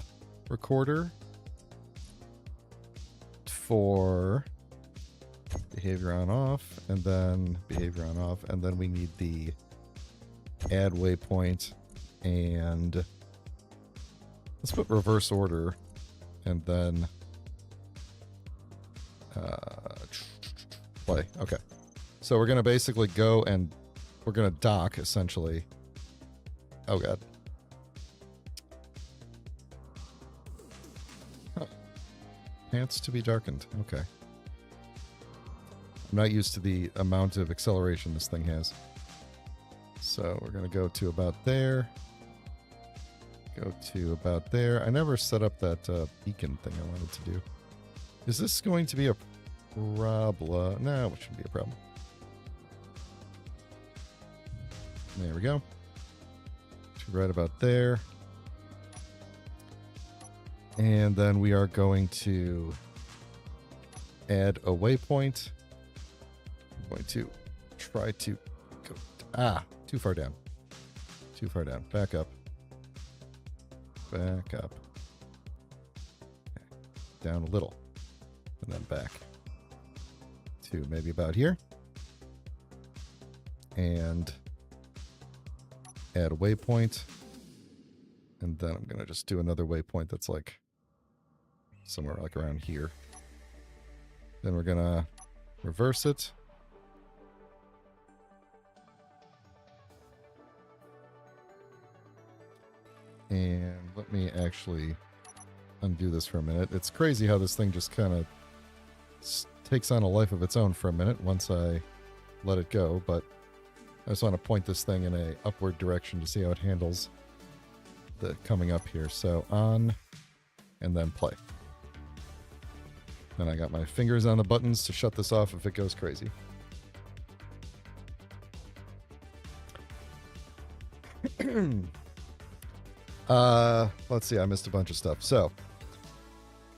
S1: recorder for behavior on off, and then behavior on off, and then we need the add waypoint, and let's put reverse order, and then play. Okay. So we're going to basically go and we're going to dock, essentially. Oh, God. Huh. Pants to be darkened. Okay. I'm not used to the amount of acceleration this thing has. So we're going to go to about there. Go to about there. I never set up that beacon thing I wanted to do. Is this going to be a problem? No, it shouldn't be a problem. There we go. Right about there. And then we are going to add a waypoint. I'm going to try to go... too far down. Too far down. Back up. Back up. Okay. Down a little. And then back. To maybe about here. And add a waypoint. And then I'm going to just do another waypoint that's like somewhere like around here. Then we're going to reverse it. And let me actually undo this for a minute. It's crazy how this thing just kind of takes on a life of its own for a minute once I let it go, but I just want to point this thing in a upward direction to see how it handles the coming up here. So on, and then play. And I got my fingers on the buttons to shut this off if it goes crazy. Let's see, I missed a bunch of stuff. So,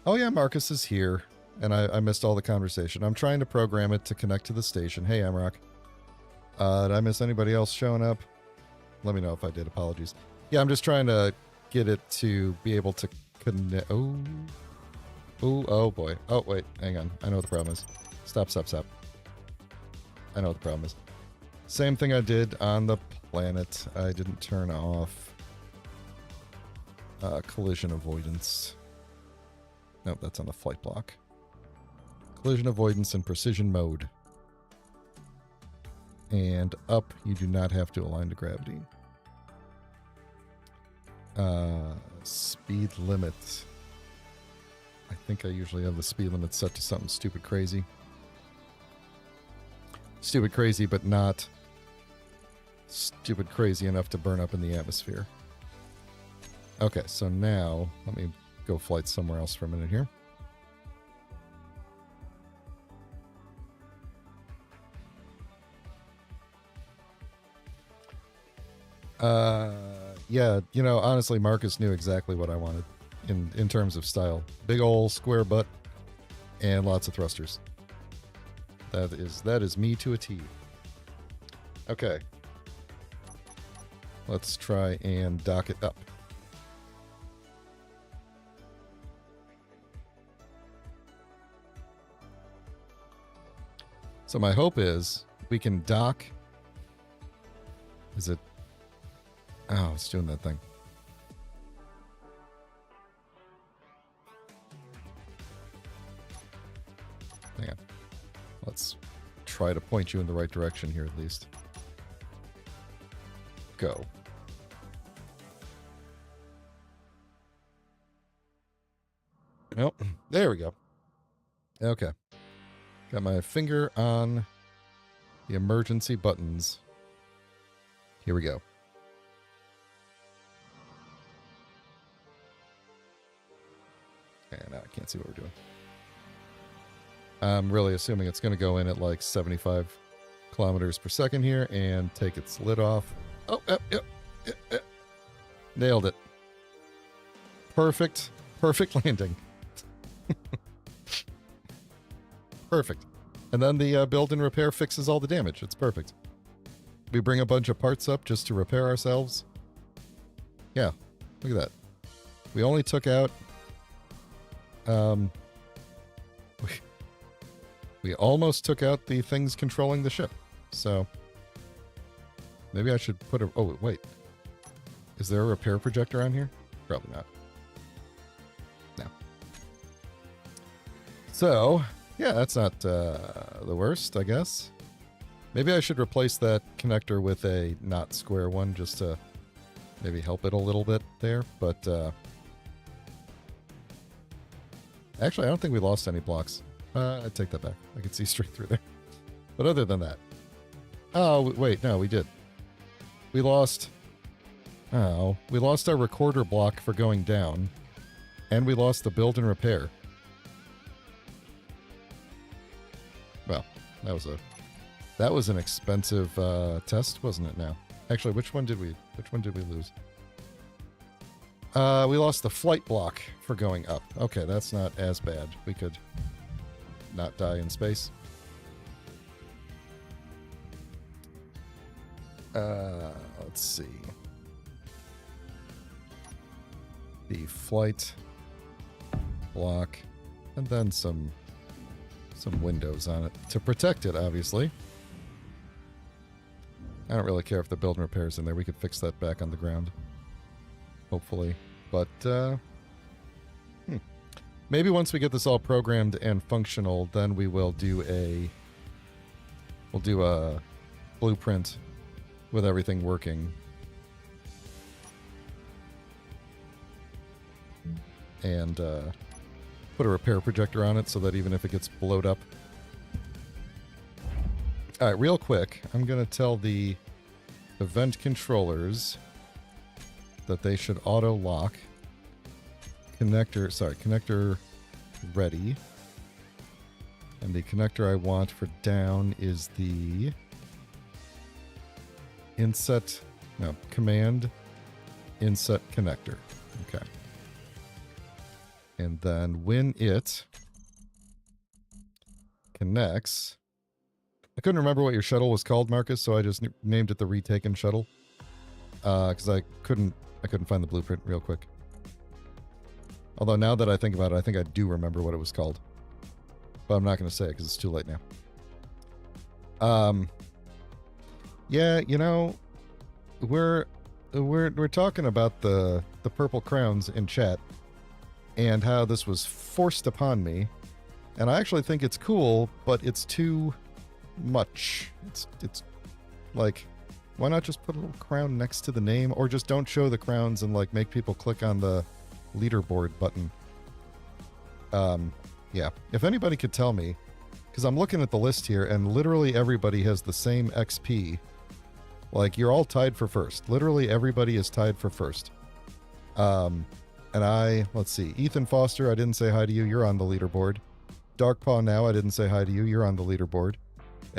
S1: oh yeah, Marcus is here, and I missed all the conversation. I'm trying to program it to connect to the station. Hey, Amrock. Did I miss anybody else showing up? Let me know if I did. Apologies. Yeah, I'm just trying to get it to be able to connect. Oh. Ooh, oh boy. Oh, wait. Hang on. I know what the problem is. Stop. I know what the problem is. Same thing I did on the planet. I didn't turn off collision avoidance. Nope, that's on the flight block. Collision avoidance in precision mode. And up, you do not have to align to gravity. Speed limit. I think I usually have the speed limit set to something stupid crazy. Stupid crazy, but not stupid crazy enough to burn up in the atmosphere. Okay, so now, let me go flight somewhere else for a minute here. Yeah, you know, honestly, Marcus knew exactly what I wanted in terms of style. Big ol' square butt and lots of thrusters. That is me to a T. Okay. Let's try and dock it up. So my hope is we can dock. Is it? Oh, it's doing that thing. Hang on. Let's try to point you in the right direction here at least. Go. Well, there we go. Okay. Got my finger on the emergency buttons. Here we go. And now I can't see what we're doing. I'm really assuming it's going to go in at like 75 kilometers per second here and take its lid off. Oh, yep. Nailed it. Perfect landing. Perfect. And then the build and repair fixes all the damage. It's perfect. We bring a bunch of parts up just to repair ourselves. Yeah, look at that. We only took out... we almost took out the things controlling the ship. So, maybe I should put a... Oh, wait. Is there a repair projector on here? Probably not. No. So, yeah, that's not the worst, I guess. Maybe I should replace that connector with a not square one just to maybe help it a little bit there. But, actually, I don't think we lost any blocks. I take that back. I can see straight through there. But other than that... Oh, wait, no, we did. We lost... Oh, we lost our recorder block for going down. And we lost the build and repair. Well, that was an expensive test, wasn't it now? Actually, which one did we lose? We lost the flight block for going up. Okay, that's not as bad. We could not die in space. Let's see. The flight block, and then some windows on it to protect it, obviously. I don't really care if the build and repairs in there. We could fix that back on the ground, hopefully. But maybe once we get this all programmed and functional, then we will do a blueprint with everything working. And put a repair projector on it so that even if it gets blowed up. Alright, real quick, I'm going to tell the event controllers that they should auto-lock. Connector ready. And the connector I want for down is the command inset connector. Okay. And then when it connects... I couldn't remember what your shuttle was called, Marcus, so I just named it the Retaken Shuttle. Because I couldn't find the blueprint real quick. Although now that I think about it, I think I do remember what it was called. But I'm not going to say it because it's too late now. Yeah, you know, we're talking about the purple crowns in chat. And how this was forced upon me. And I actually think it's cool, but it's too much. It's like, why not just put a little crown next to the name? Or just don't show the crowns and like make people click on the leaderboard button. Yeah. If anybody could tell me, because I'm looking at the list here and literally everybody has the same XP. Like, you're all tied for first. Literally everybody is tied for first. And let's see, Ethan Foster, I didn't say hi to you, you're on the leaderboard. Darkpaw Now, I didn't say hi to you, you're on the leaderboard.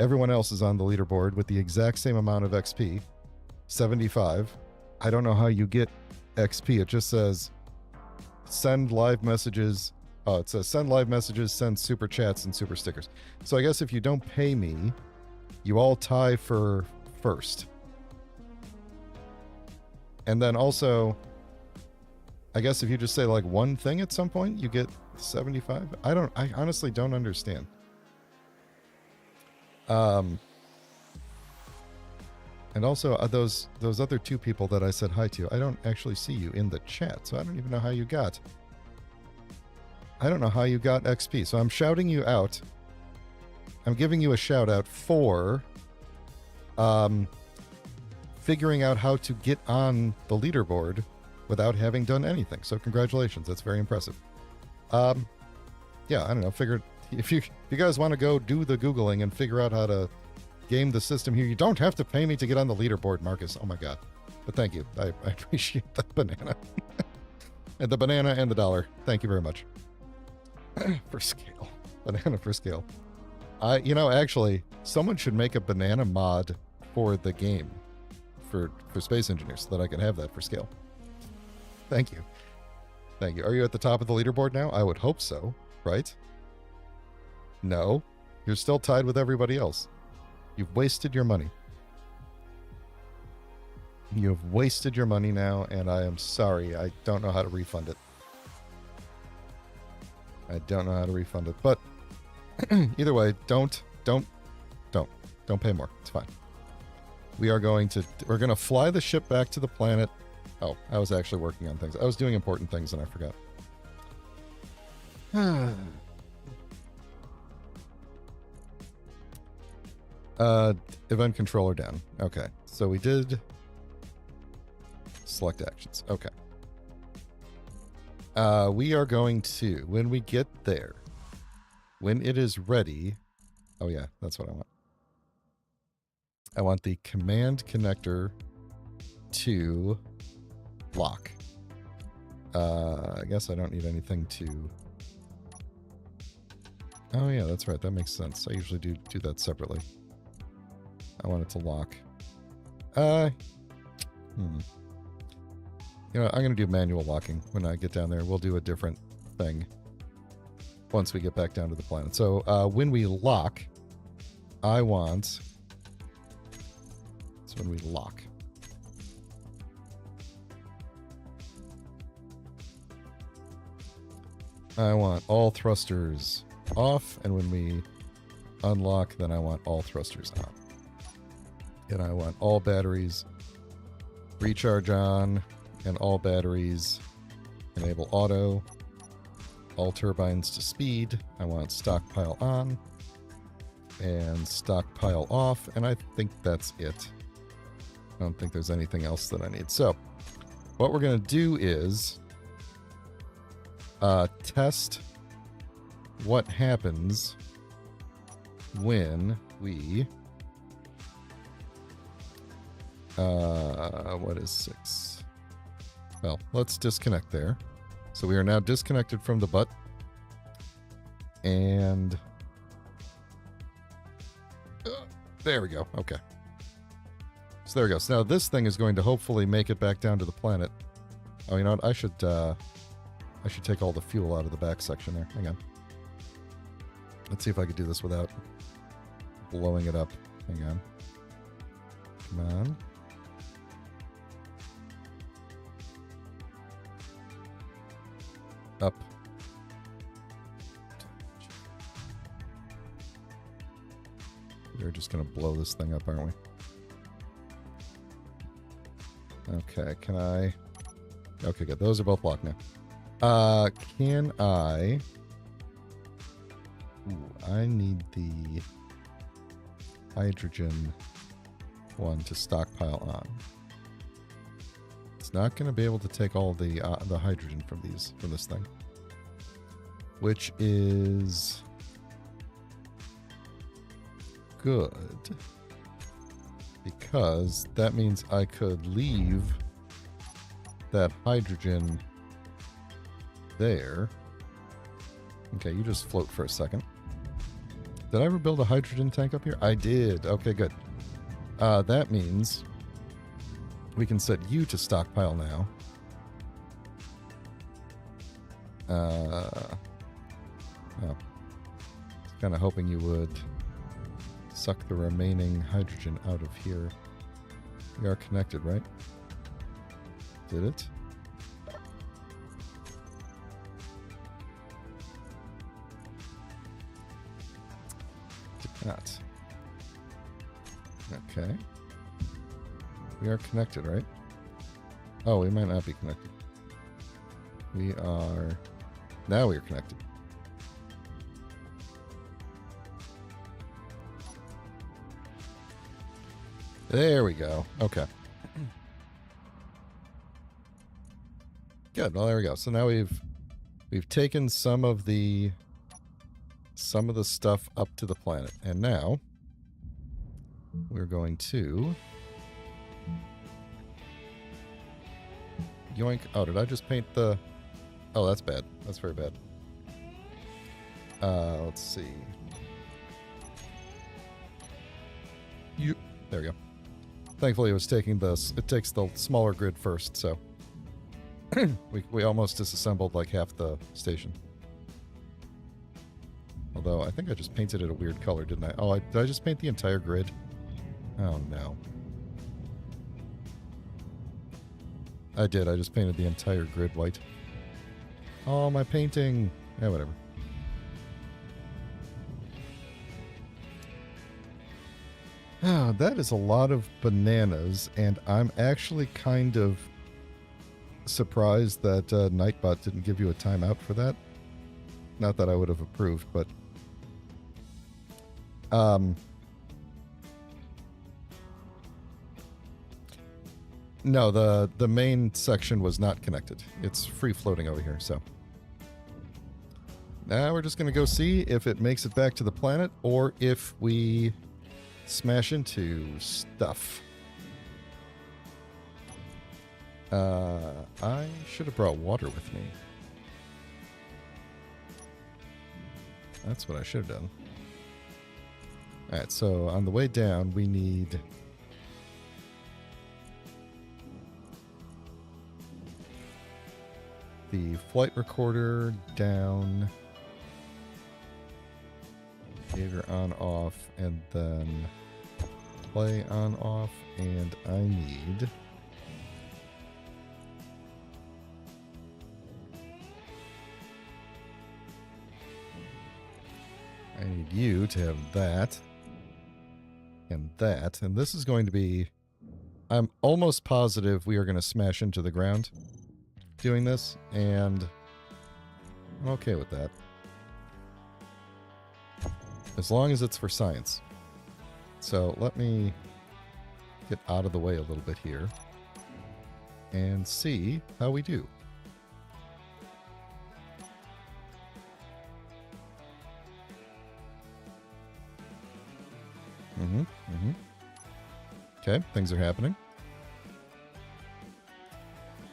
S1: Everyone else is on the leaderboard with the exact same amount of XP, 75. I don't know how you get XP, it just says send live messages. Oh, it says send live messages, send super chats, and super stickers. So I guess if you don't pay me, you all tie for first. And then also... I guess if you just say like one thing at some point, you get 75. I honestly don't understand. And also those other two people that I said hi to, I don't actually see you in the chat, so I don't even know how you got. I don't know how you got XP, so I'm shouting you out. I'm giving you a shout out for figuring out how to get on the leaderboard without having done anything. So congratulations. That's very impressive. Yeah, I don't know. Figured if you guys want to go do the Googling and figure out how to game the system here, you don't have to pay me to get on the leaderboard, Marcus. Oh my god. But thank you. I appreciate the banana. And the banana and the dollar. Thank you very much. For scale. Banana for scale. Actually, someone should make a banana mod for the game for Space Engineers so that I can have that for scale. Thank you. Thank you. Are you at the top of the leaderboard now? I would hope so, right? No. You're still tied with everybody else. You've wasted your money. You have wasted your money now, and I am sorry. I don't know how to refund it. I don't know how to refund it. But either way, don't pay more. It's fine. We're going to fly the ship back to the planet. Oh, I was actually working on things. I was doing important things and I forgot. Event controller down. Okay. So we did select actions. Okay. We are going to, when we get there, when it is ready. Oh yeah, that's what I want. I want the command connector to lock. I guess I don't need anything to... Oh yeah, that's right. That makes sense. I usually do that separately. I want it to lock. You know, I'm going to do manual locking when I get down there. We'll do a different thing once we get back down to the planet. So when we lock, I want... So when we lock... I want all thrusters off, and when we unlock, then I want all thrusters on. And I want all batteries recharge on, and all batteries enable auto, all turbines to speed. I want stockpile on, and stockpile off, and I think that's it. I don't think there's anything else that I need. So, what we're going to do is test what happens when we what is 6? Well, let's disconnect there. So we are now disconnected from the butt, and there we go. Okay, so there we go. So now this thing is going to hopefully make it back down to the planet. Oh, you know what? I should take all the fuel out of the back section there. Hang on. Let's see if I could do this without blowing it up. Hang on. Come on. Up. We're just going to blow this thing up, aren't we? Okay, can I... Okay, good. Those are both blocked now. Can I... Ooh, I need the hydrogen one to stockpile on. It's not going to be able to take all the hydrogen from this thing, which is good because that means I could leave that hydrogen there. Okay, you just float for a second. Did I ever build a hydrogen tank up here? I did. Okay, good. That means we can set you to stockpile now. Oh. Kind of hoping you would suck the remaining hydrogen out of here. We are connected, right? Did it? Did not. Okay. We are connected, right? Oh, we might not be connected. We are... Now we are connected. There we go. Okay. Good. Well, there we go. So now we've We've taken some of the stuff up to the planet, and now we're going to yoink. Oh, did I just paint the... Oh, that's bad. That's very bad. Let's see. There we go. Thankfully, it was taking this. It takes the smaller grid first, so we almost disassembled like half the station. Although I think I just painted it a weird color, didn't I? Oh, did I just paint the entire grid? Oh no. I did. I just painted the entire grid white. Oh, my painting. Yeah, whatever. Ah, that is a lot of bananas, and I'm actually kind of surprised that Nightbot didn't give you a timeout for that. Not that I would have approved, but... No, the main section was not connected. It's free floating over here, so... Now we're just going to go see if it makes it back to the planet, or if we smash into stuff. I should have brought water with me. That's what I should have done. Alright, so on the way down, we need... the flight recorder down, behavior on off, and then play on off, and I need you to have that and that, and this is going to be, I'm almost positive we are going to smash into the ground doing this, and I'm okay with that. As long as it's for science. So let me get out of the way a little bit here and see how we do. Okay, things are happening.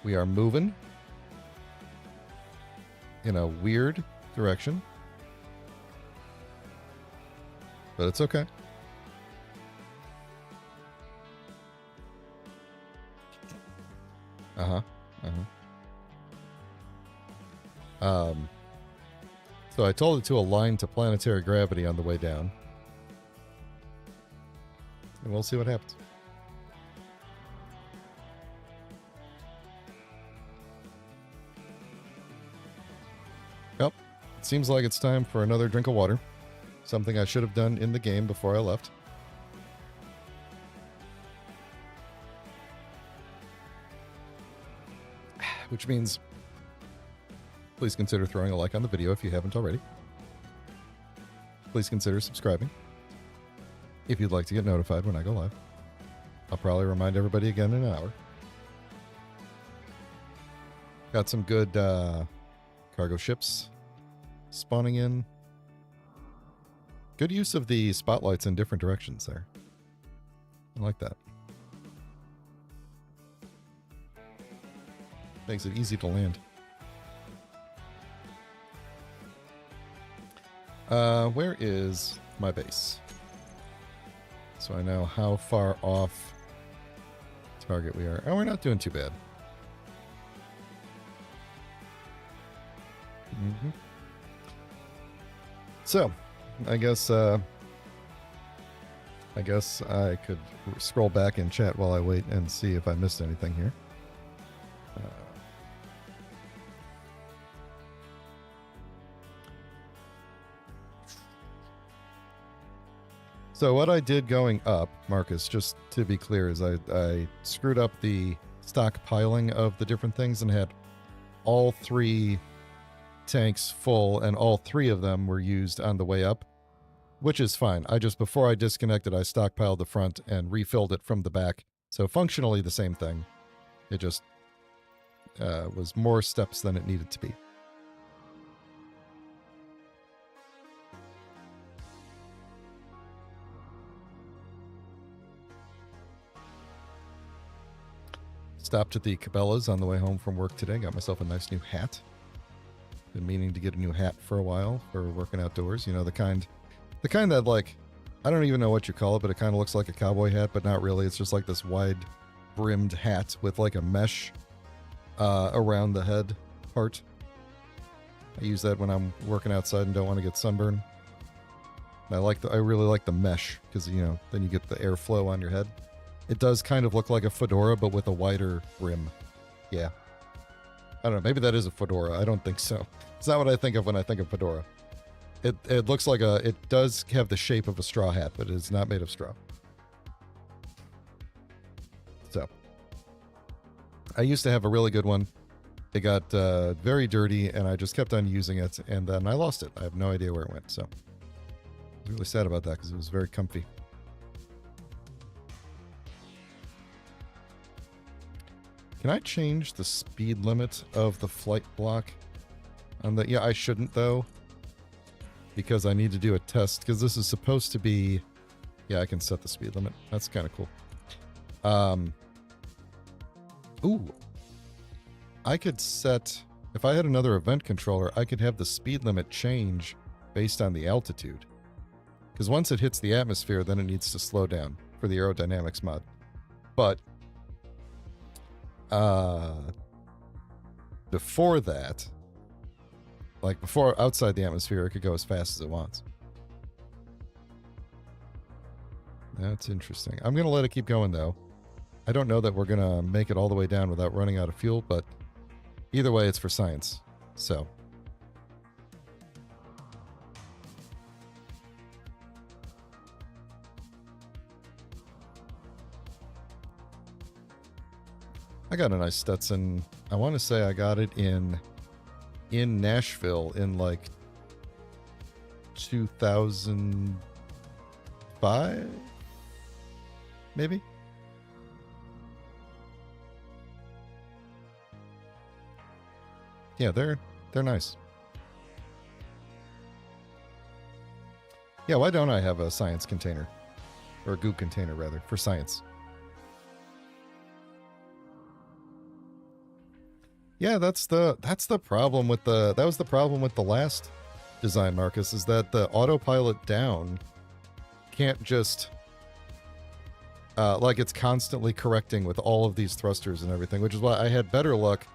S1: We are moving in a weird direction, but it's okay. So I told it to align to planetary gravity on the way down, and we'll see what happens. Well, it seems like it's time for another drink of water. Something I should have done in the game before I left. Which means, please consider throwing a like on the video if you haven't already. Please consider subscribing if you'd like to get notified when I go live. I'll probably remind everybody again in an hour. Got some good cargo ships spawning in. Good use of the spotlights in different directions there. I like that. Makes it easy to land. Where is my base? So I know how far off target we are. Oh, we're not doing too bad. So, I guess I could scroll back and chat while I wait and see if I missed anything here. So what I did going up, Marcus, just to be clear, is I screwed up the stockpiling of the different things and had all 3 tanks full, and all 3 of them were used on the way up, which is fine. Before I disconnected, I stockpiled the front and refilled it from the back. So functionally the same thing. It just was more steps than it needed to be. Stopped at the Cabela's on the way home from work today. Got myself a nice new hat. Been meaning to get a new hat for a while for working outdoors. You know, the kind that, like, I don't even know what you call it, but it kind of looks like a cowboy hat, but not really. It's just like this wide brimmed hat with like a mesh around the head part. I use that when I'm working outside and don't want to get sunburned. And I really like the mesh because, you know, then you get the airflow on your head. It does kind of look like a fedora, but with a wider brim. Yeah. I don't know. Maybe that is a fedora. I don't think so. It's not what I think of when I think of fedora. It looks like it does have the shape of a straw hat, but it's not made of straw. So, I used to have a really good one. It got very dirty, and I just kept on using it, and then I lost it. I have no idea where it went, so I was really sad about that because it was very comfy. Can I change the speed limit of the flight block? Yeah, I shouldn't, though, because I need to do a test, because this is supposed to be... Yeah, I can set the speed limit. That's kind of cool. Ooh. I could set... If I had another event controller, I could have the speed limit change based on the altitude. Because once it hits the atmosphere, then it needs to slow down for the aerodynamics mod. But... before that... Like, before, outside the atmosphere, it could go as fast as it wants. That's interesting. I'm going to let it keep going, though. I don't know that we're going to make it all the way down without running out of fuel, but either way, it's for science. So. I got a nice Stetson. I want to say I got it in Nashville in like 2005, maybe. Yeah, they're nice. Yeah, why don't I have a science container, or a goop container rather, for science? Yeah, that's the problem with that was the problem with the last design, Marcus, is that the autopilot down can't just like, it's constantly correcting with all of these thrusters and everything, which is why I had better luck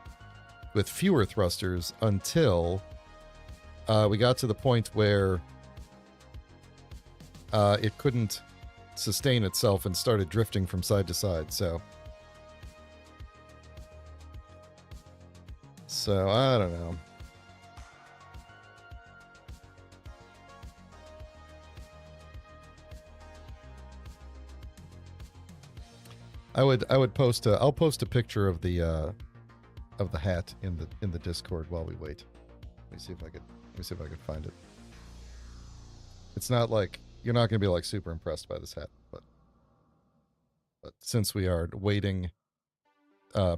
S1: with fewer thrusters until we got to the point where it couldn't sustain itself and started drifting from side to side. So, I don't know. I'll post a picture of the hat in the Discord while we wait. Let me see if I could find it. It's not like you're not going to be like super impressed by this hat, but since we are waiting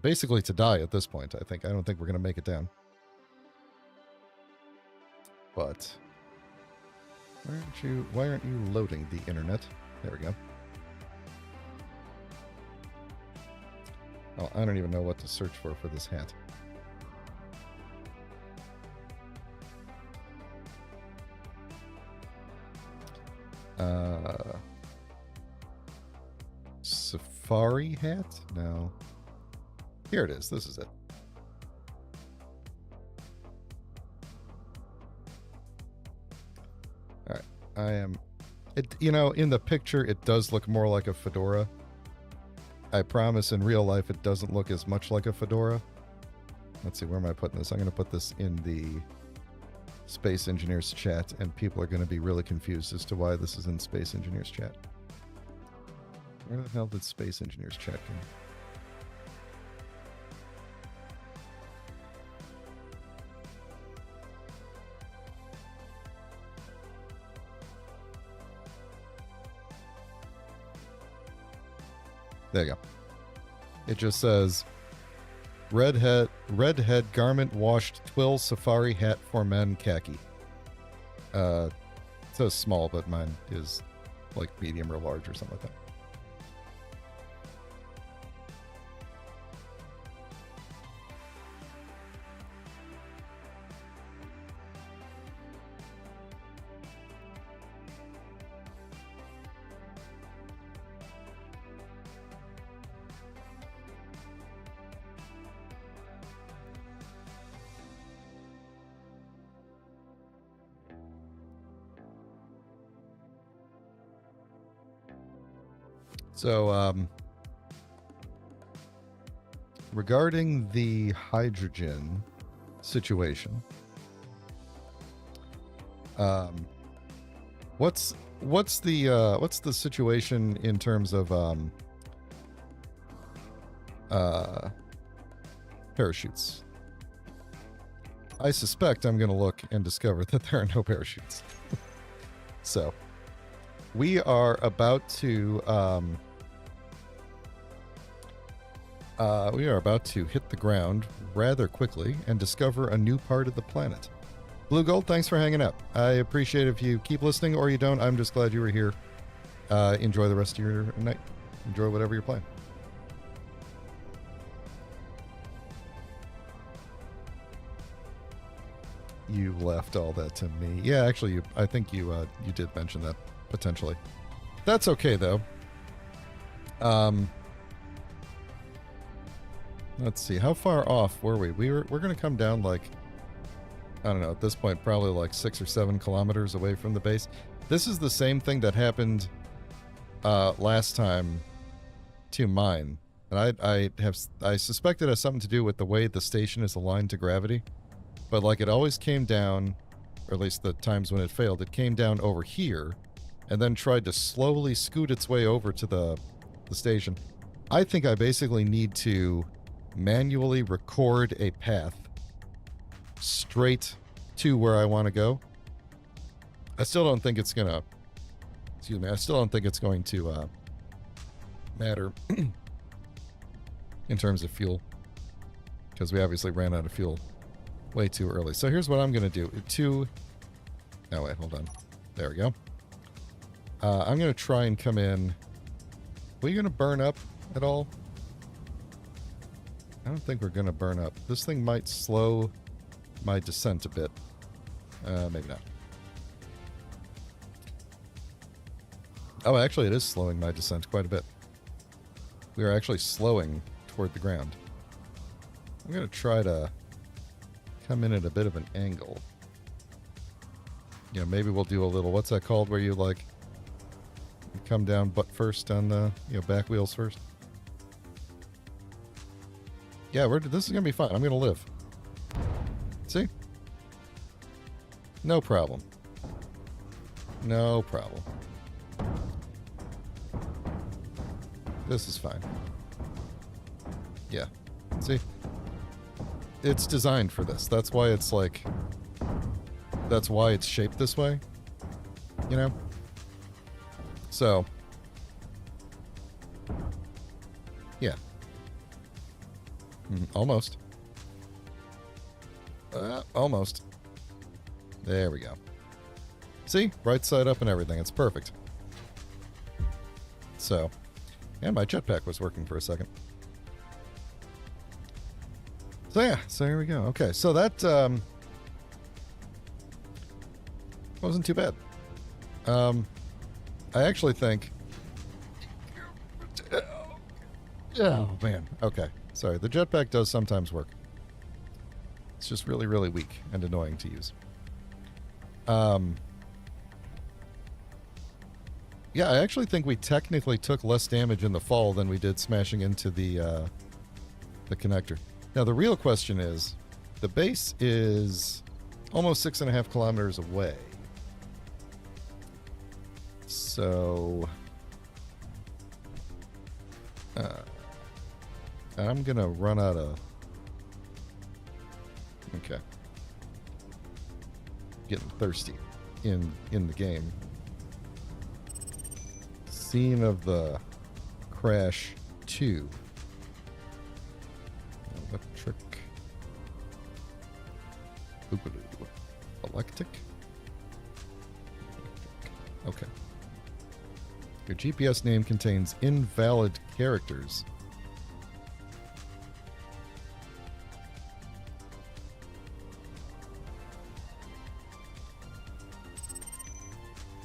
S1: basically to die at this point, I don't think we're going to make it down. But why aren't you loading the internet? There we go. Oh, I don't even know what to search for this hat. Safari hat? No. Here it is. This is it. All right. In the picture, it does look more like a fedora. I promise in real life, it doesn't look as much like a fedora. Let's see, where am I putting this? I'm going to put this in the Space Engineers chat, and people are going to be really confused as to why this is in Space Engineers chat. Where the hell did Space Engineers chat go? There you go. It just says, red head garment washed twill safari hat for men khaki. It says small, but mine is like medium or large or something like that. So, regarding the hydrogen situation, what's the situation in terms of parachutes? I suspect I'm going to look and discover that there are no parachutes. So, we are about to hit the ground rather quickly and discover a new part of the planet. Blue Gold, thanks for hanging out. I appreciate if you keep listening or you don't. I'm just glad you were here. Enjoy the rest of your night. Enjoy whatever you're playing. You left all that to me. Yeah, actually, I think you did mention that potentially. That's okay though. Let's see. How far off were we? We're going to come down like, I don't know, at this point probably like 6 or 7 kilometers away from the base. This is the same thing that happened last time to mine. And I suspect it has something to do with the way the station is aligned to gravity. But like it always came down, or at least the times when it failed, it came down over here and then tried to slowly scoot its way over to the station. I think I basically need to manually record a path straight to where I want to go. I still don't think it's gonna, excuse me, I still don't think it's going to matter in terms of fuel, because we obviously ran out of fuel way too early. So here's what I'm going to do. Oh, wait, hold on. There we go. I'm going to try and come in. Are you going to burn up at all? I don't think we're going to burn up. This thing might slow my descent a bit. Maybe not. Oh, actually, it is slowing my descent quite a bit. We are actually slowing toward the ground. I'm going to try to come in at a bit of an angle. You know, maybe we'll do a little, what's that called, where you like come down butt first on the, you know, back wheels first. Yeah, this is gonna be fun. I'm gonna live. See? No problem. No problem. This is fine. Yeah. See? It's designed for this. That's why it's like... That's why it's shaped this way. You know? So... Yeah. Almost. Almost. There we go. See? Right side up and everything. It's perfect. So... And my jetpack was working for a second. So yeah, so here we go. Okay, so that wasn't too bad. I actually think... Oh, man. Okay, sorry. The jetpack does sometimes work. It's just really, really weak and annoying to use. Yeah, I actually think we technically took less damage in the fall than we did smashing into the connector. Now, the real question is, the base is almost 6.5 kilometers away. So... I'm gonna run out of... Okay. Getting thirsty in the game. Scene of the crash 2. Electric. Boogaloo. Electric? Okay. Your GPS name contains invalid characters.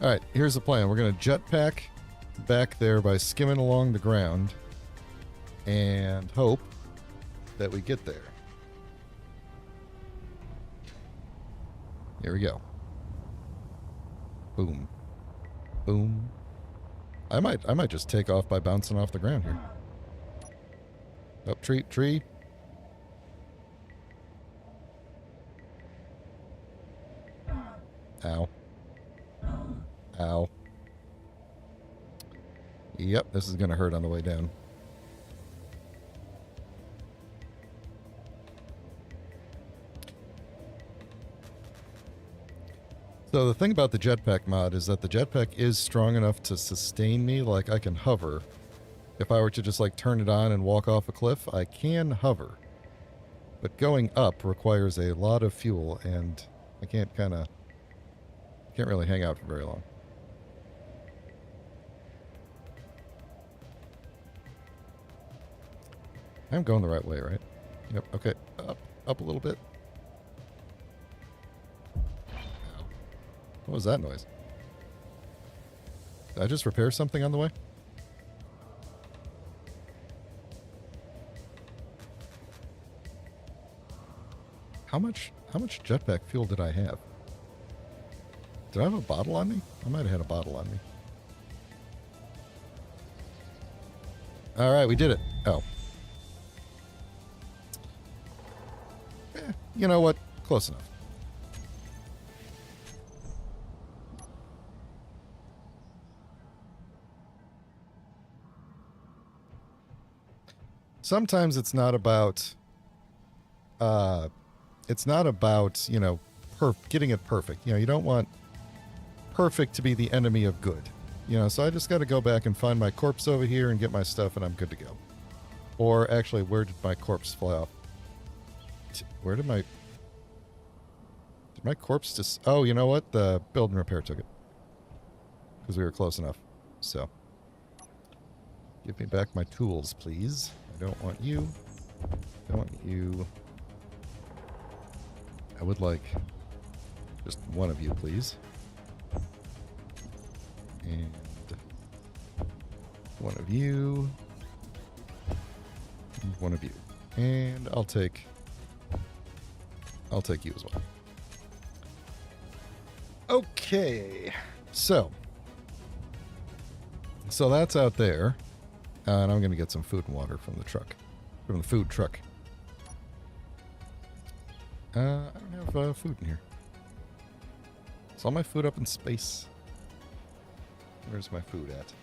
S1: Alright, here's the plan. We're going to jetpack back there by skimming along the ground and hope that we get there. Here we go. Boom. Boom. I might just take off by bouncing off the ground here. Oh, tree. Ow. Ow. Yep, this is gonna hurt on the way down. So the thing about the jetpack mod is that the jetpack is strong enough to sustain me, like I can hover. If I were to just like turn it on and walk off a cliff, I can hover. But going up requires a lot of fuel, and I can't really hang out for very long. I'm going the right way, right? Yep, okay. Up a little bit. Ow. What was that noise? Did I just repair something on the way? How much jetpack fuel did I have? Did I have a bottle on me? I might have had a bottle on me. Alright, we did it. Oh. You know what? Close enough. Sometimes it's not about, you know, getting it perfect. You know, you don't want perfect to be the enemy of good. You know, so I just got to go back and find my corpse over here and get my stuff, and I'm good to go. Or actually, where did my corpse fly off? Where did my corpse just... Oh, you know what? The build and repair took it. Because we were close enough. So. Give me back my tools, please. I don't want you. I don't want you. I would like just one of you, please. And one of you. And one of you. And I'll take you as well. Okay. So that's out there. And I'm going to get some food and water from the truck. From the food truck. I don't have food in here. Is all my food up in space? Where's my food at?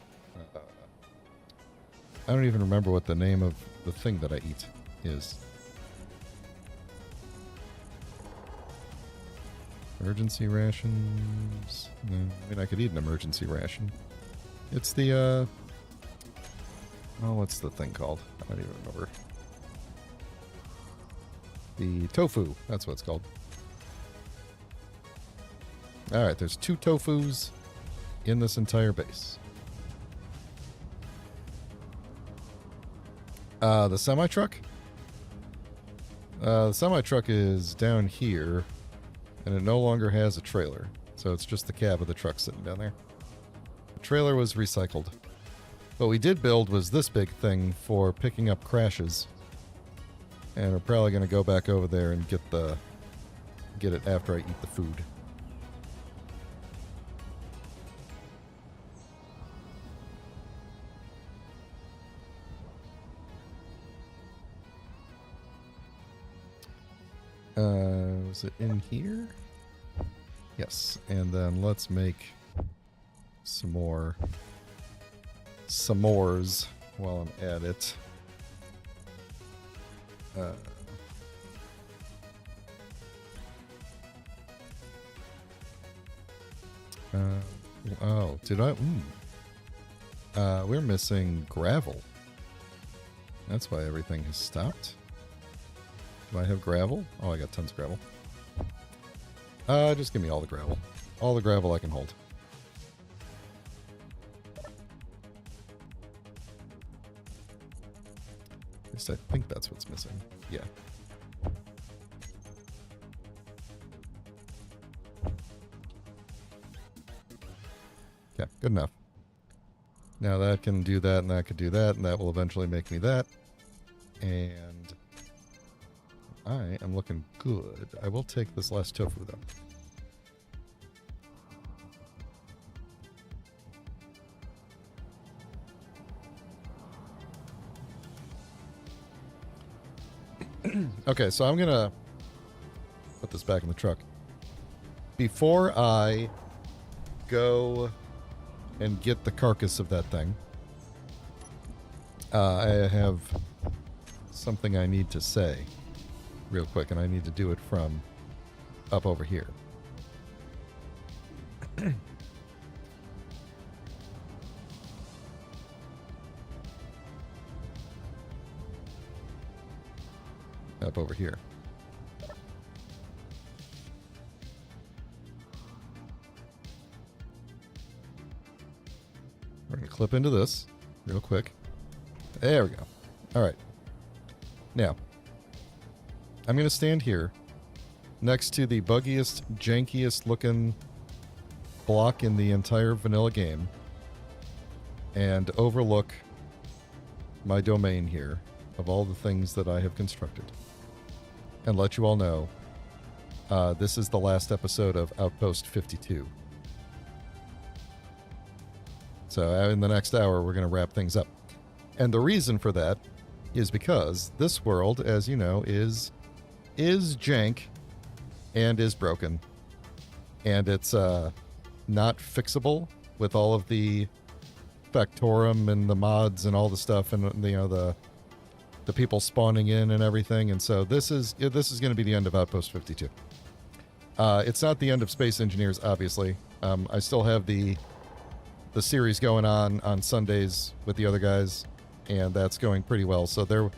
S1: I don't even remember what the name of the thing that I eat is. Emergency rations. No, I mean, I could eat an emergency ration. It's the, oh, what's the thing called? I don't even remember. The tofu. That's what it's called. Alright, there's 2 tofus in this entire base. The semi-truck? The semi-truck is down here, and it no longer has a trailer. So it's just the cab of the truck sitting down there. The trailer was recycled. What we did build was this big thing for picking up crashes. And we're probably going to go back over there and get it after I eat the food. Was it in here? Yes, and then let's make some more s'mores while I'm at it. Oh, did I? We're missing gravel. That's why everything has stopped. Do I have gravel? Oh, I got tons of gravel. Just give me all the gravel. All the gravel I can hold. At least I think that's what's missing. Yeah. Yeah, good enough. Now that can do that, and that could do that, and that will eventually make me that. And I am looking good. I will take this last tofu, though. Okay, so I'm gonna put this back in the truck. Before I go and get the carcass of that thing, I have something I need to say real quick, and I need to do it from up over here. Up over here. We're going to clip into this real quick. There we go. All right. Now, I'm going to stand here next to the buggiest, jankiest looking block in the entire vanilla game and overlook my domain here of all the things that I have constructed. And let you all know, this is the last episode of Outpost 52. So in the next hour, we're going to wrap things up. And the reason for that is because this world, as you know, is jank and is broken. And it's not fixable with all of the Factorum and the mods and all the stuff and, you know, the people spawning in and everything. And so this is going to be the end of Outpost 52. It's not the end of Space Engineers, obviously. I still have the series going on Sundays with the other guys, and that's going pretty well. So the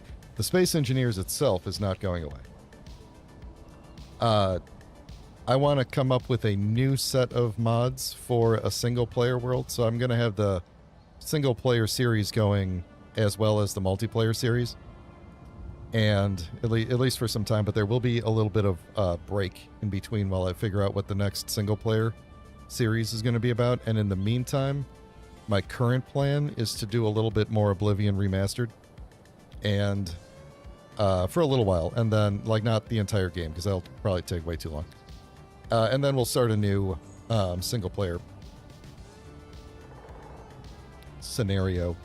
S1: Space Engineers itself is not going away. I want to come up with a new set of mods for a single-player world, so I'm going to have the single-player series going as well as the multiplayer series. And at least for some time, but there will be a little bit of break in between while I figure out what the next single-player series is going to be about. And in the meantime, my current plan is to do a little bit more Oblivion Remastered, and for a little while, and then, like, not the entire game, because that'll probably take way too long. And then we'll start a new single-player scenario.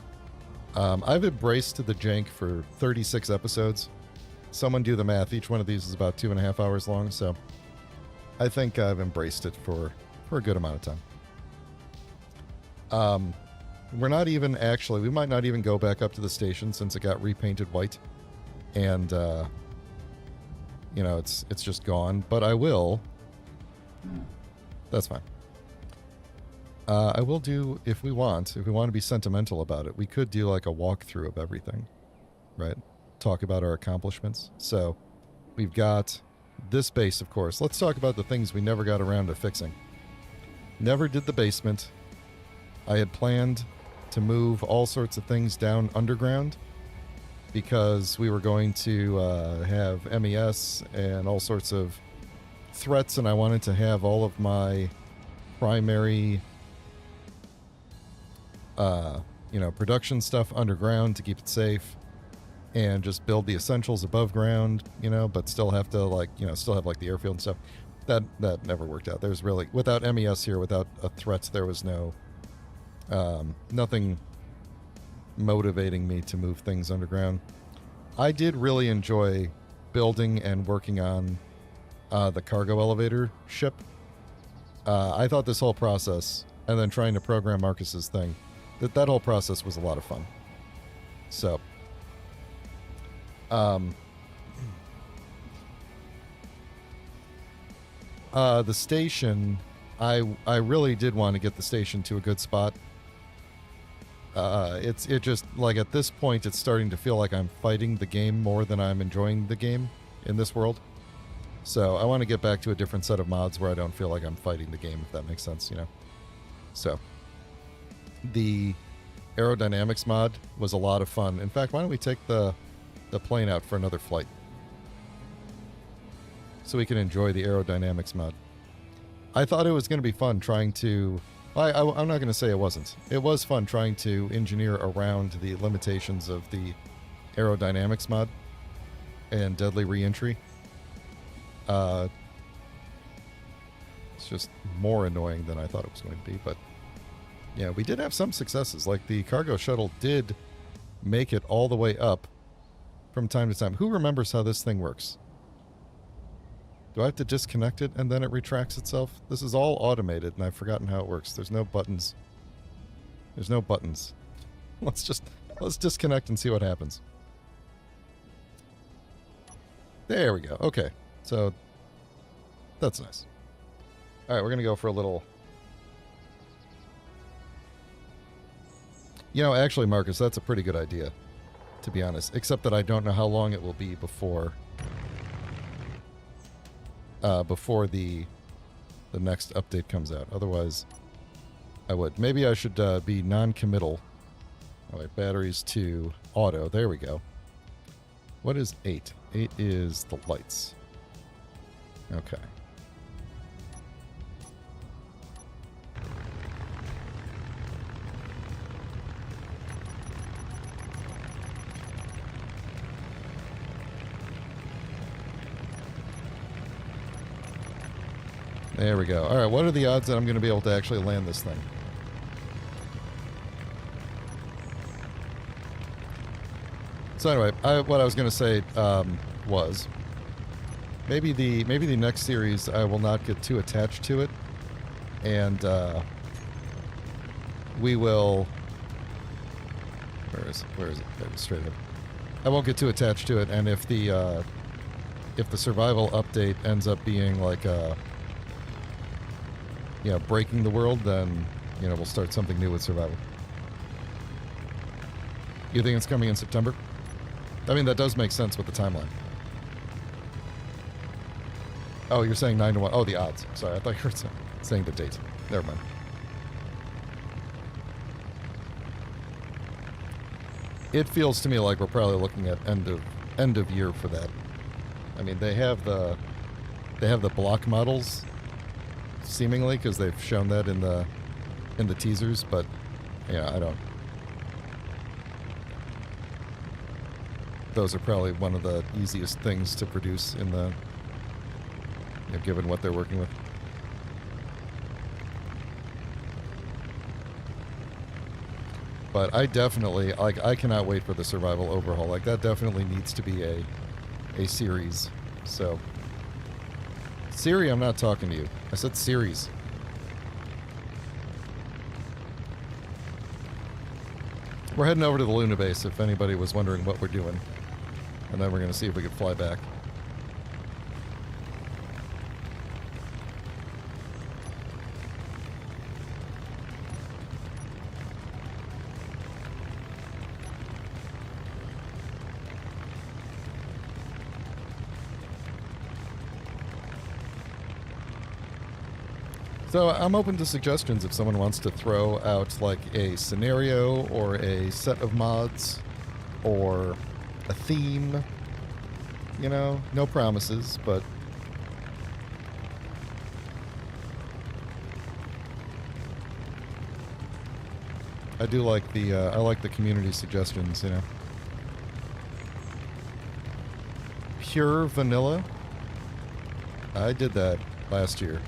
S1: I've embraced the jank for 36 episodes. Someone do the math. Each one of these is about 2.5 hours long, so I think I've embraced it for a good amount of time. We're not even we might not even go back up to the station since it got repainted white. And, you know, it's just gone. But I will. That's fine. I will do, if we want to be sentimental about it, we could do like a walkthrough of everything, right? Talk about our accomplishments. So we've got this base, of course. Let's talk about the things we never got around to fixing. Never did the basement. I had planned to move all sorts of things down underground because we were going to have MES and all sorts of threats, and I wanted to have all of my primary production stuff underground to keep it safe, and just build the essentials above ground, but still have to still have like the airfield and stuff. That never worked out. There's really, without MES here, without a threat, there was nothing motivating me to move things underground. I did really enjoy building and working on the cargo elevator ship. I thought this whole process, and then trying to program Marcus's thing, that whole process was a lot of fun. So, the station, I really did want to get the station to a good spot. It just, like, at this point, it's starting to feel like I'm fighting the game more than I'm enjoying the game in this world. So I want to get back to a different set of mods where I don't feel like I'm fighting the game, if that makes sense, So, the aerodynamics mod was a lot of fun. In fact, why don't we take the plane out for another flight so we can enjoy the aerodynamics mod. I thought it was going to be fun trying to... I'm not going to say it wasn't. It was fun trying to engineer around the limitations of the aerodynamics mod and deadly reentry. It's just more annoying than I thought it was going to be, but yeah, we did have some successes. Like, the cargo shuttle did make it all the way up from time to time. Who remembers how this thing works? Do I have to disconnect it and then it retracts itself? This is all automated and I've forgotten how it works. There's no buttons. There's no buttons. Let's disconnect and see what happens. There we go. Okay. So that's nice. All right, we're going to go for a little... You know, actually, Marcus, that's a pretty good idea, to be honest. Except that I don't know how long it will be before the next update comes out. Otherwise, I would. Maybe I should be non-committal. All right, batteries to auto. There we go. What is 8? 8 is the lights. Okay. There we go. All right, what are the odds that I'm going to be able to actually land this thing? So anyway, what I was going to say was maybe the next series I will not get too attached to it, and we will. Where is it? Straight ahead. I won't get too attached to it, and if the survival update ends up being like breaking the world, then we'll start something new with survival. You think it's coming in September? I mean, that does make sense with the timeline. Oh, you're saying 9 to 1. Oh, the odds. Sorry, I thought you were saying the date. Never mind. It feels to me like we're probably looking at end of year for that. I mean, they have the block models, seemingly, because they've shown that in the teasers, but yeah, I don't. Those are probably one of the easiest things to produce in the, given what they're working with. But I definitely, I cannot wait for the survival overhaul. Like, that definitely needs to be a series. So, Siri, I'm not talking to you. I said series. We're heading over to the Luna base, if anybody was wondering what we're doing. And then we're going to see if we can fly back. So I'm open to suggestions if someone wants to throw out like a scenario or a set of mods or a theme. No promises, but I do like I like the community suggestions, Pure vanilla. I did that last year.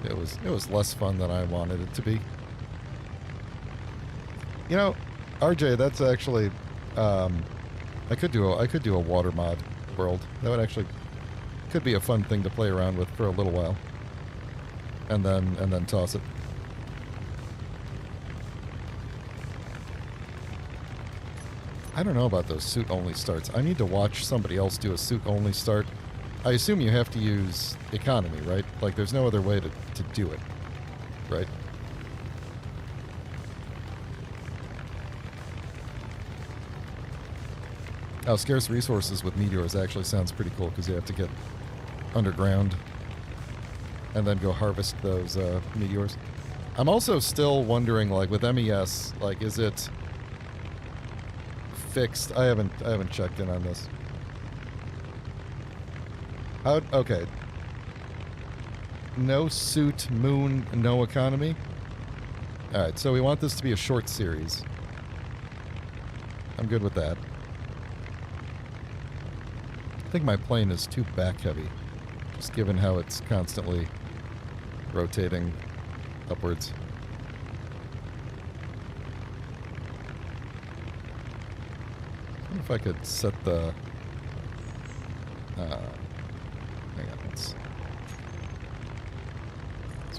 S1: It was less fun than I wanted it to be. RJ, that's actually I could do a water mod world. That would actually could be a fun thing to play around with for a little while. And then toss it. I don't know about those suit only starts. I need to watch somebody else do a suit only start. I assume you have to use economy, right? Like, there's no other way to do it, right? Oh, scarce resources with meteors actually sounds pretty cool, because you have to get underground and then go harvest those meteors. I'm also still wondering, like, with MES, like, is it fixed? I haven't checked in on this. Okay. No suit, moon, no economy? Alright, so we want this to be a short series. I'm good with that. I think my plane is too back heavy, just given how it's constantly rotating upwards. If I could set the... hang on, let's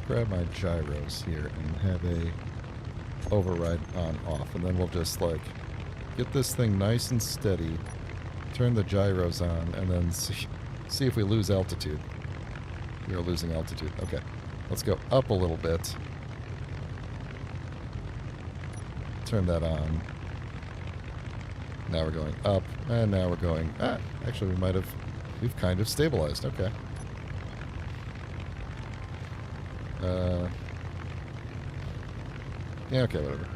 S1: grab my gyros here and have a override on off, and then we'll just like get this thing nice and steady, turn the gyros on, and then see if we lose altitude. We are losing altitude. Okay, let's go up a little bit. Turn that on. Now we're going up, and now we're going... actually we've kind of stabilized. Okay. Yeah, okay, whatever.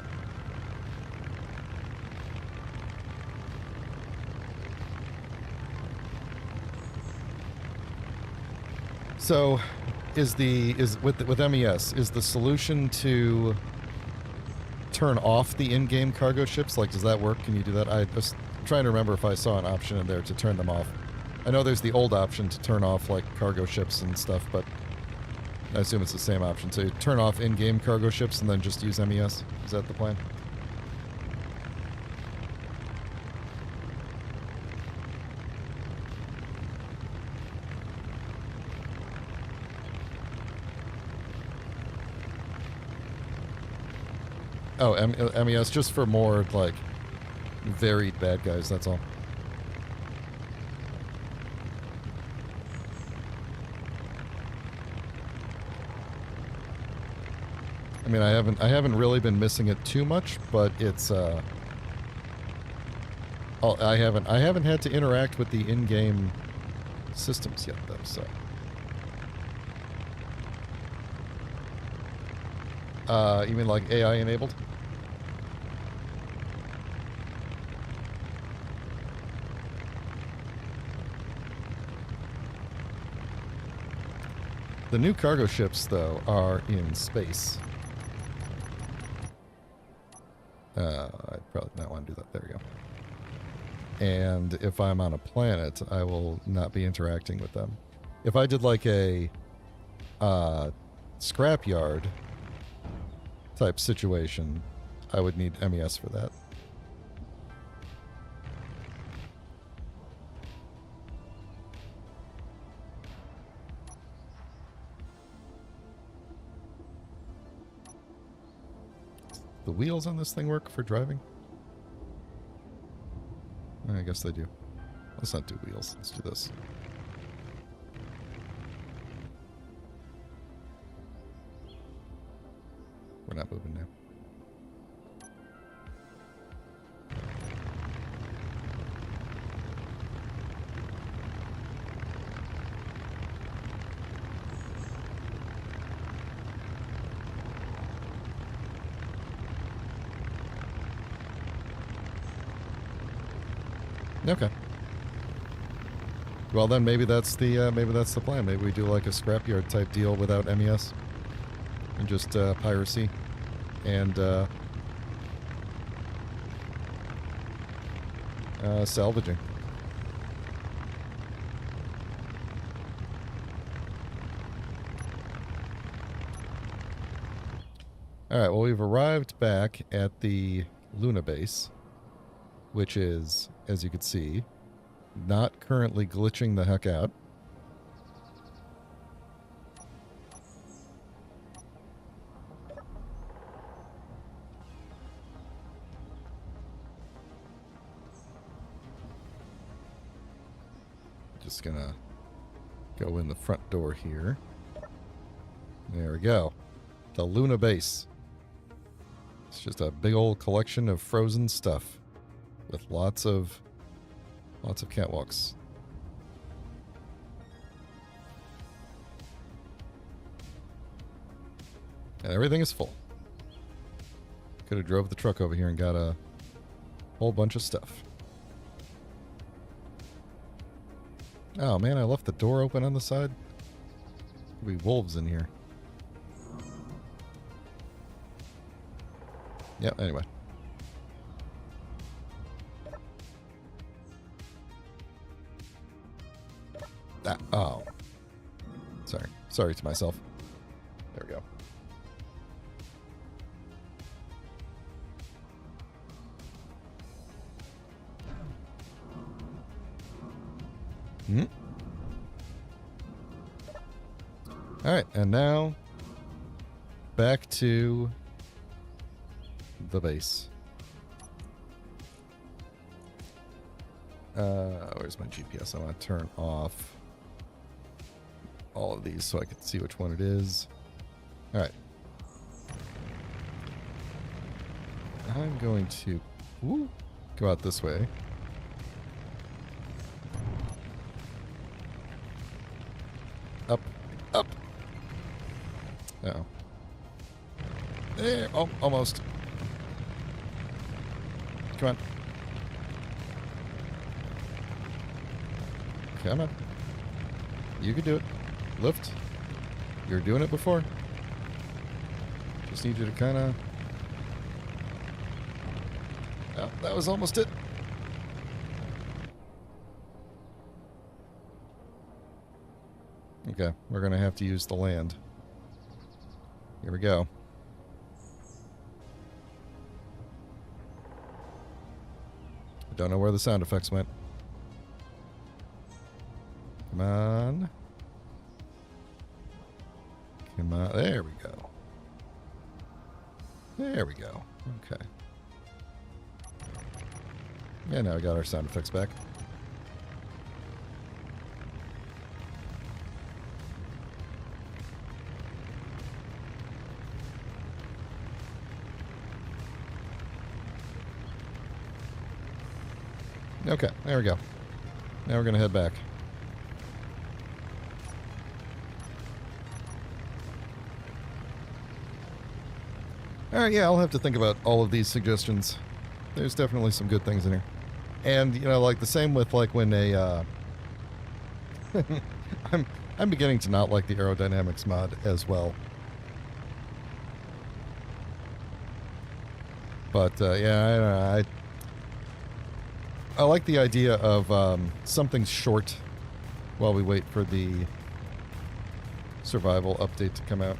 S1: So, with MES, is the solution to turn off the in-game cargo ships? Like, does that work? Can you do that? I was trying to remember if I saw an option in there to turn them off. I know there's the old option to turn off, like, cargo ships and stuff, but I assume it's the same option. So you turn off in-game cargo ships and then just use MES? Is that the plan? Oh, MES just for more, like, varied bad guys, that's all. I mean, I haven't really been missing it too much, but it's I haven't had to interact with the in-game systems yet though, so you mean like AI enabled? The new cargo ships though are in space. I'd probably not want to do that. There we go. And if I'm on a planet, I will not be interacting with them. If I did like a scrapyard type situation, I would need MES for that. The wheels on this thing work for driving? I guess they do. Let's not do wheels. Let's do this. We're not moving now. Okay. Well, then maybe that's the plan. Maybe we do like a scrapyard type deal without MES and just piracy and salvaging. All right. Well, we've arrived back at the Luna base, which is, as you can see, not currently glitching the heck out. Just gonna go in the front door here. There we go. The Luna base. It's just a big old collection of frozen stuff with lots of catwalks. And everything is full. Could have drove the truck over here and got a whole bunch of stuff. Oh man, I left the door open on the side. There'll be wolves in here. Yep, anyway. Oh. Sorry to myself. There we go. Hmm? Alright, and now back to the base. Where's my GPS? I want to turn off all of these so I can see which one it is. Alright. I'm going to go out this way. Up. Up. Uh-oh. There. Oh, almost. Come on. Come on. You can do it. Lift. You're doing it before. Just need you to kind of... Oh, that was almost it. Okay, we're going to have to use the land. Here we go. I don't know where the sound effects went. Come on. Come on. There we go. There we go. Okay. Yeah, now we got our sound effects back. Okay, there we go. Now we're going to head back. Alright, yeah, I'll have to think about all of these suggestions. There's definitely some good things in here. And, you know, like the same with like when a, I'm beginning to not like the aerodynamics mod as well. But, yeah, I don't know, I like the idea of something short while we wait for the survival update to come out.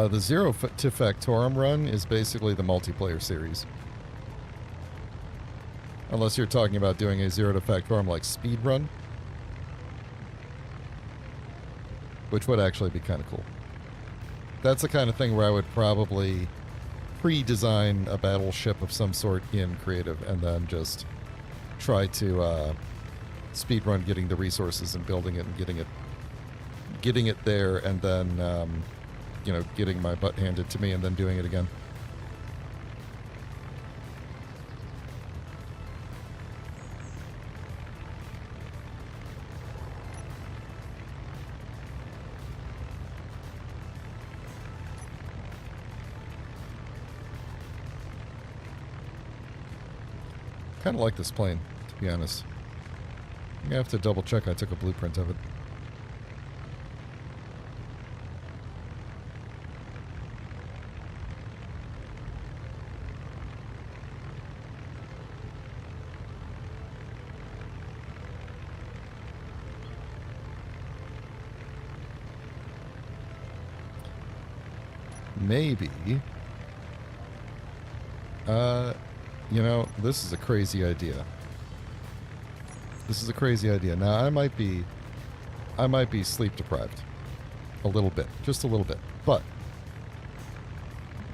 S1: The Zero to Factorum run is basically the multiplayer series. Unless you're talking about doing a Zero to Factorum like speed run. Which would actually be kind of cool. That's the kind of thing where I would probably pre-design a battleship of some sort in creative and then just try to speed run getting the resources and building it and getting it there and then you know, getting my butt handed to me and then doing it again. Kind of like this plane, to be honest. I'm gonna have to double check I took a blueprint of it. Maybe. You know, this is a crazy idea. This is a crazy idea. Now, I might be sleep deprived. A little bit. Just a little bit. But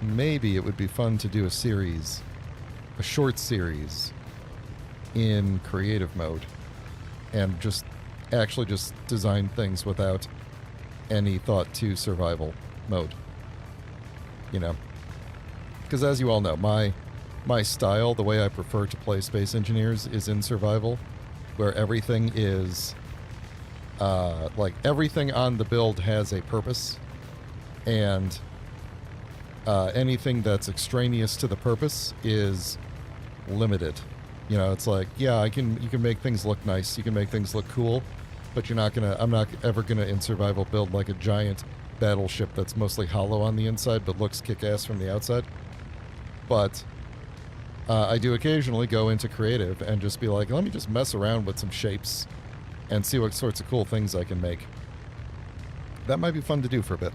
S1: maybe it would be fun to do a series, a short series, in creative mode. And just actually just design things without any thought to survival mode. You know, because as you all know, my style, the way I prefer to play Space Engineers is in survival, where everything is, like, everything on the build has a purpose, and anything that's extraneous to the purpose is limited. You know, it's like, yeah, you can make things look nice, you can make things look cool, but I'm not ever gonna in survival build like a giant battleship that's mostly hollow on the inside but looks kick-ass from the outside. But I do occasionally go into creative and just be like, let me just mess around with some shapes and see what sorts of cool things I can make. That might be fun to do for a bit.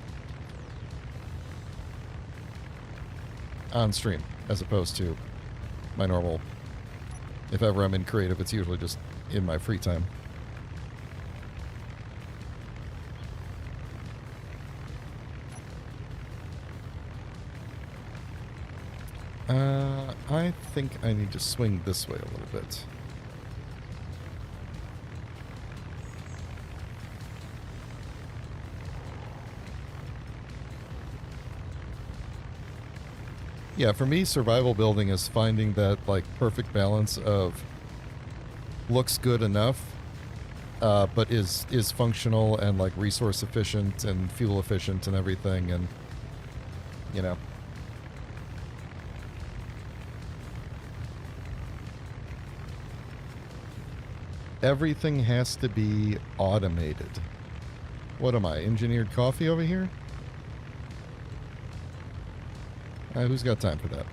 S1: On stream, as opposed to my normal... If ever I'm in creative, it's usually just in my free time. I think I need to swing this way a little bit. Yeah, for me, survival building is finding that, like, perfect balance of looks good enough, but is functional and, like, resource efficient and fuel efficient and everything, and, you know. Everything has to be automated. What am I, engineered coffee over here? Who's got time for that?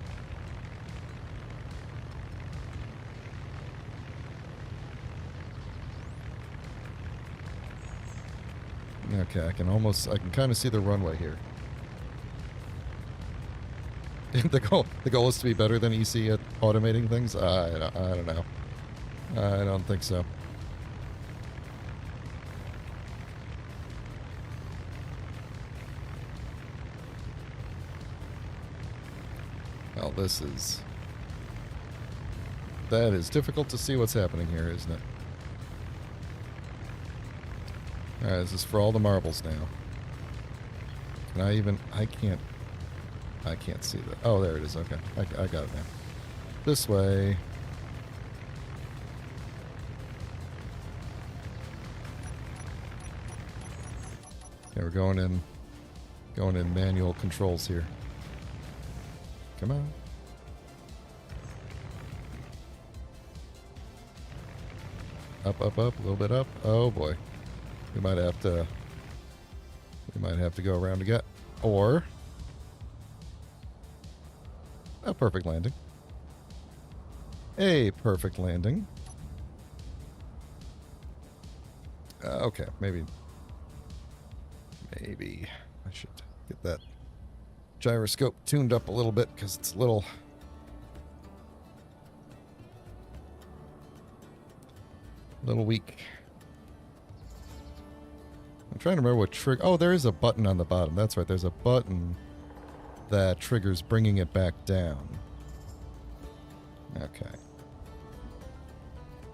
S1: Okay, I can kind of see the runway here. the goal is to be better than EC at automating things? I don't know. I don't think so. Well, that is difficult to see what's happening here, isn't it? Alright, this is for all the marbles now. Can I can't see that. Oh, there it is, okay. I got it now. This way. Okay, we're going in manual controls here. Come on. Up, a little bit up. Oh boy. We might have to go around again. Or a perfect landing. A perfect landing. Okay, maybe I should get that gyroscope tuned up a little bit because it's a little weak. I'm trying to remember what trigger. Oh, there is a button on the bottom. That's right. There's a button that triggers bringing it back down. Okay.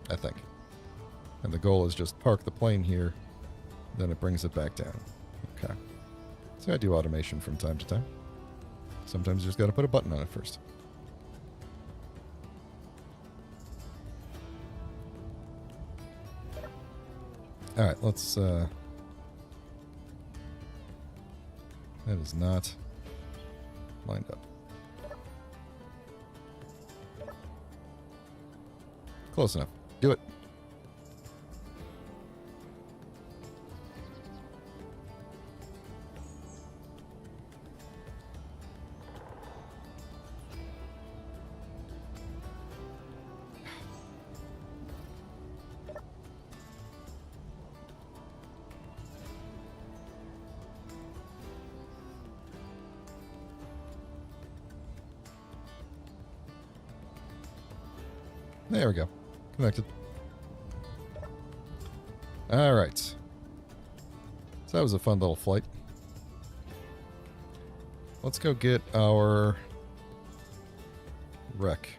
S1: I think. And the goal is just park the plane here, then it brings it back down. Okay. So I do automation from time to time. Sometimes you just got to put a button on it first. All right, let's. That is not lined up. Close enough. Do it. There we go. Connected. Alright. So that was a fun little flight. Let's go get our wreck.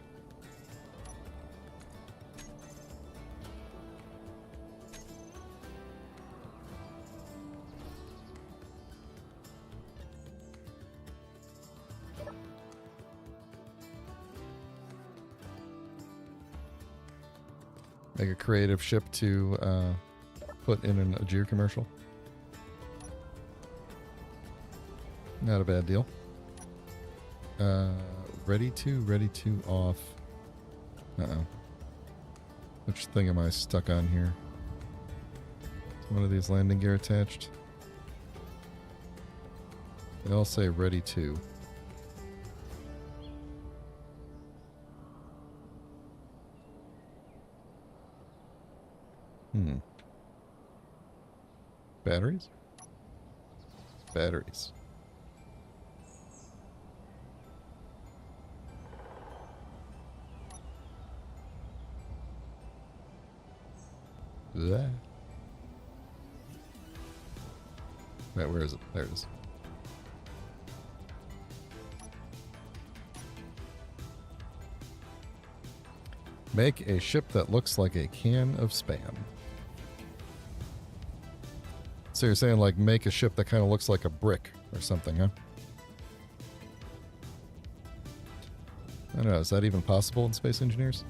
S1: Make a creative ship to put in an Ajir commercial. Not a bad deal. Ready to, off. Uh-oh. Which thing am I stuck on here? One of these landing gear attached. They all say ready to. Batteries? Batteries. That. Right, where is it? There it is. Make a ship that looks like a can of Spam. So you're saying, like, make a ship that kind of looks like a brick or something, huh? I don't know, is that even possible in Space Engineers?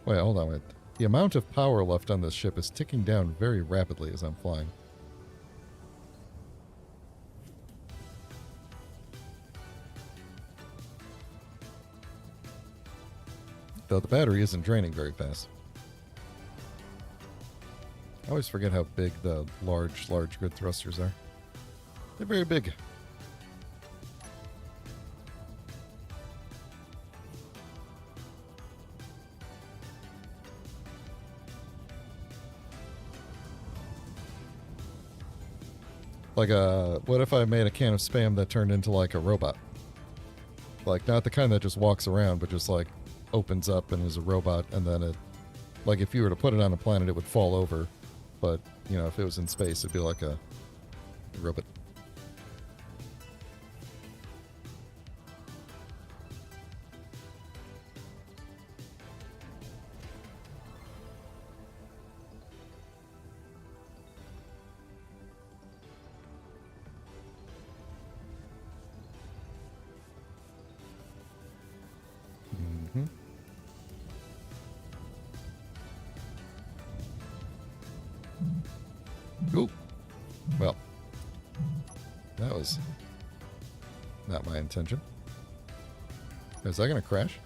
S1: Wait, hold on, wait. The amount of power left on this ship is ticking down very rapidly as I'm flying. Though the battery isn't draining very fast. I always forget how big the large grid thrusters are. They're very big. Like what if I made a can of Spam that turned into like a robot? Like not the kind that just walks around, but just like opens up and is a robot, and then it, like if you were to put it on a planet, it would fall over. But, you know, if it was in space, it'd be like a robot. Ooh. Well, that was not my intention. Is that going to crash?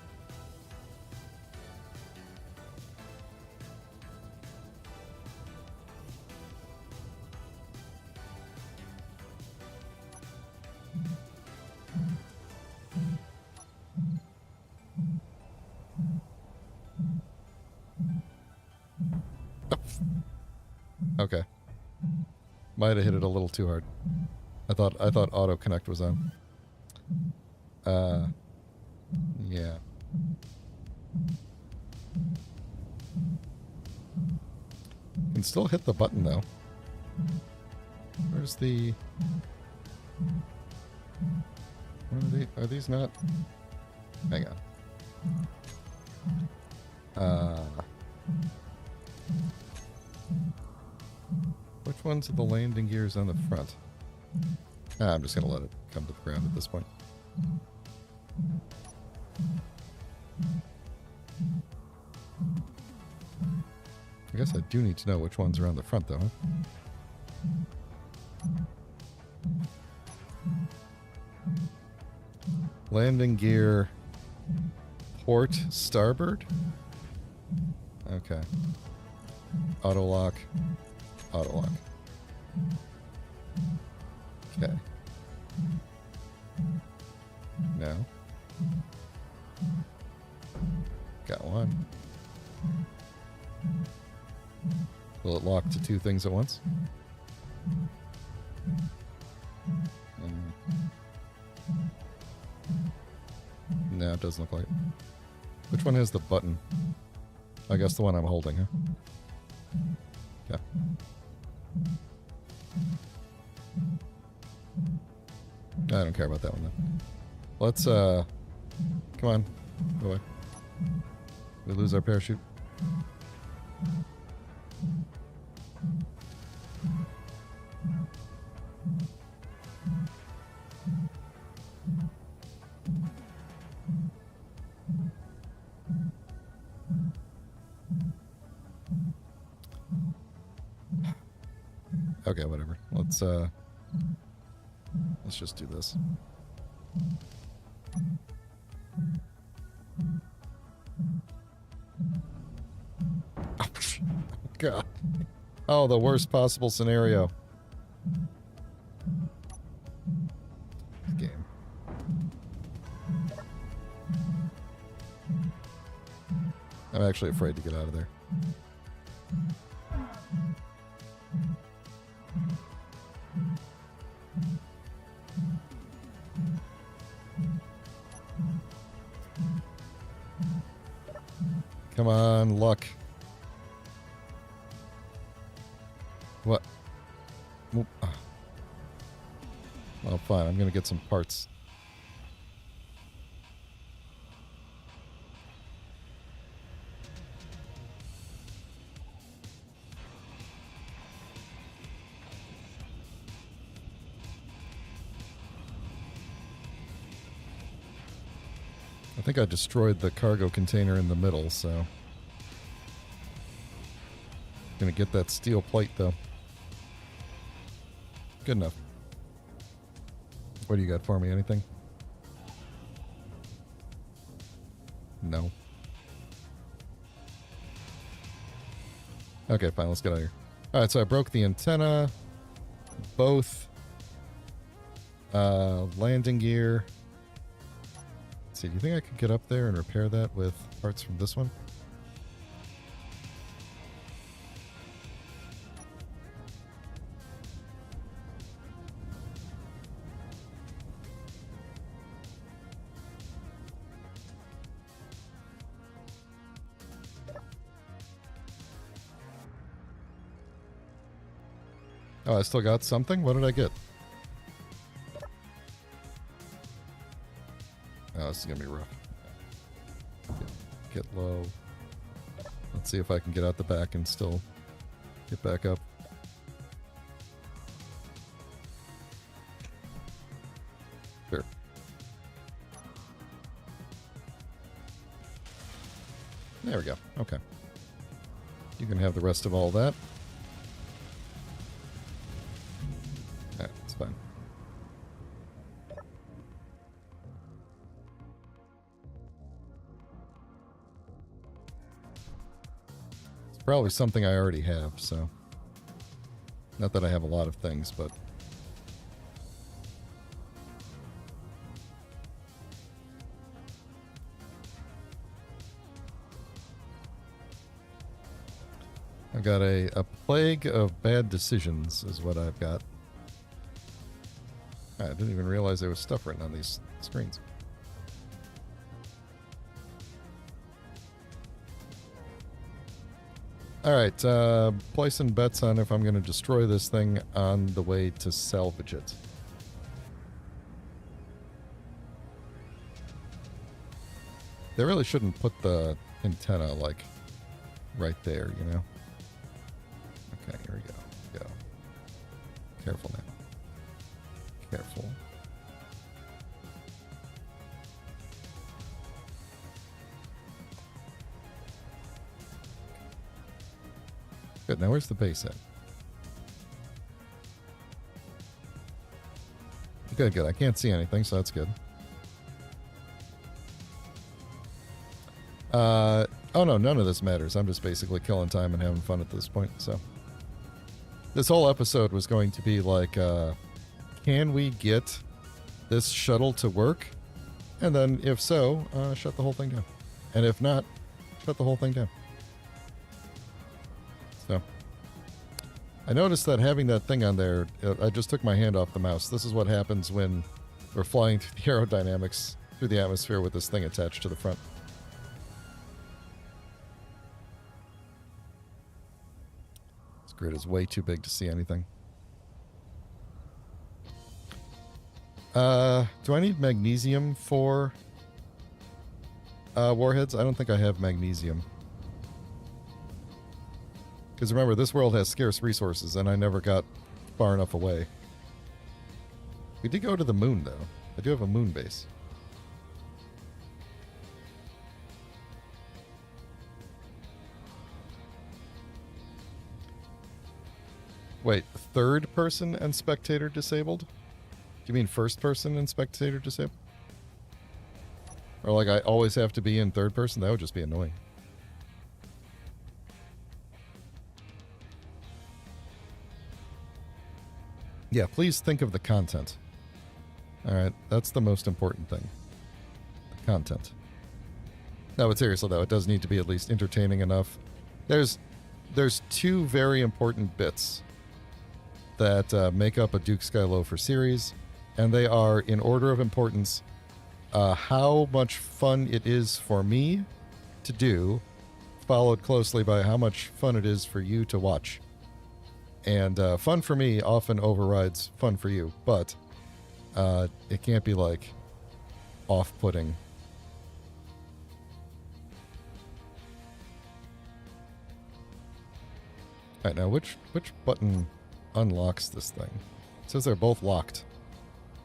S1: Okay. Might have hit it a little too hard. I thought auto connect was on. Yeah. Can still hit the button though. Where's the? Are these not? Hang on. Which ones are the landing gears on the front? I'm just going to let it come to the ground at this point. I guess I do need to know which ones are on the front, though, huh? Landing gear port starboard? Okay. Auto lock. Auto lock. Okay. Now. Got one. Will it lock to two things at once? No, it doesn't look like it. Which one has the button? I guess the one I'm holding, huh? Yeah. I don't care about that one then. Let's, come on. Go away. We lose our parachute. Okay, whatever. Let's just do this. God. Oh, the worst possible scenario. Game. I'm actually afraid to get out of there. Come on, luck. What? Well, fine. I'm going to get some parts. I think I destroyed the cargo container in the middle, so... Gonna get that steel plate, though. Good enough. What do you got for me? Anything? No. Okay, fine. Let's get out of here. Alright, so I broke the antenna. Both. Landing gear. Let's see, do you think I could get up there and repair that with parts from this one? Oh, I still got something? What did I get? Oh, this is going to be rough. Get low. Let's see if I can get out the back and still get back up. Sure. There we go. Okay. You can have the rest of all that. It's fine. It's probably something I already have, so... Not that I have a lot of things, but... I've got a plague of bad decisions is what I've got. I didn't even realize there was stuff written on these screens. Alright, placing bets on if I'm going to destroy this thing on the way to salvage it. They really shouldn't put the antenna, like, right there, you know? Okay, here we go. Go. Careful now. Careful. Good, now where's the base at? Good, good. I can't see anything, so that's good. Oh no, none of this matters. I'm just basically killing time and having fun at this point, so. This whole episode was going to be like, can we get this shuttle to work? And then, if so, shut the whole thing down. And if not, shut the whole thing down. So, I noticed that having that thing on there, I just took my hand off the mouse. This is what happens when we're flying through the aerodynamics, through the atmosphere with this thing attached to the front. This grid is way too big to see anything. Do I need magnesium for warheads? I don't think I have magnesium. Because remember, this world has scarce resources, and I never got far enough away. We did go to the moon, though. I do have a moon base. Wait, third person and spectator disabled? Do you mean first person and spectator disabled? Or like I always have to be in third person? That would just be annoying. Yeah, please think of the content. All right, that's the most important thing. The content. No, but seriously though, it does need to be at least entertaining enough. There's two very important bits that make up a Duke Skyloafer series, and they are, in order of importance, how much fun it is for me to do, followed closely by how much fun it is for you to watch. And fun for me often overrides fun for you, but it can't be like off-putting. All right, now which button unlocks this thing? It says they're both locked,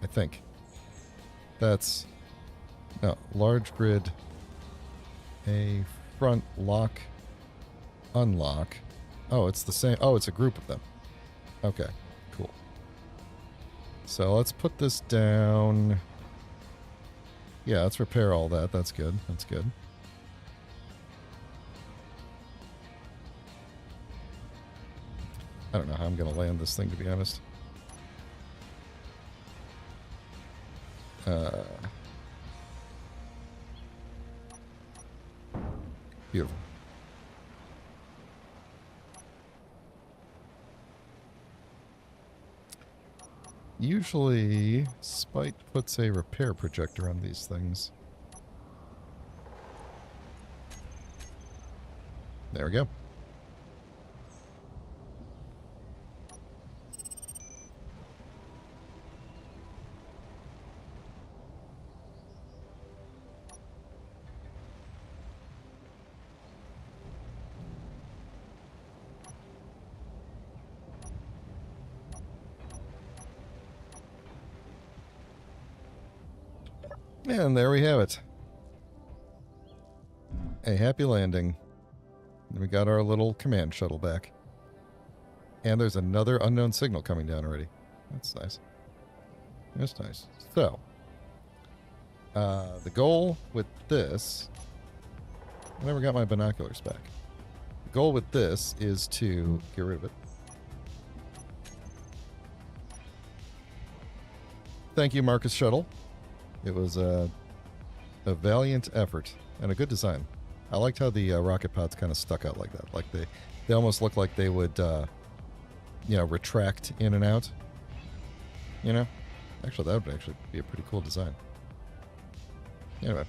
S1: I think. That's no large grid. A front lock, unlock. Oh, it's the same. Oh, it's a group of them. Okay, cool. So let's put this down. Yeah, let's repair all that. That's good. That's good. I don't know how I'm going to land this thing, to be honest. Beautiful. Usually, Spite puts a repair projector on these things. There we go. And there we have it. A happy landing. We got our little command shuttle back. And there's another unknown signal coming down already. That's nice. That's nice. So, the goal with this... I never got my binoculars back. The goal with this is to get rid of it. Thank you, Marcus Shuttle. It was a valiant effort and a good design. I liked how the rocket pods kind of stuck out like that. Like they almost look like they would, you know, retract in and out. You know? Actually, that would actually be a pretty cool design. Anyway.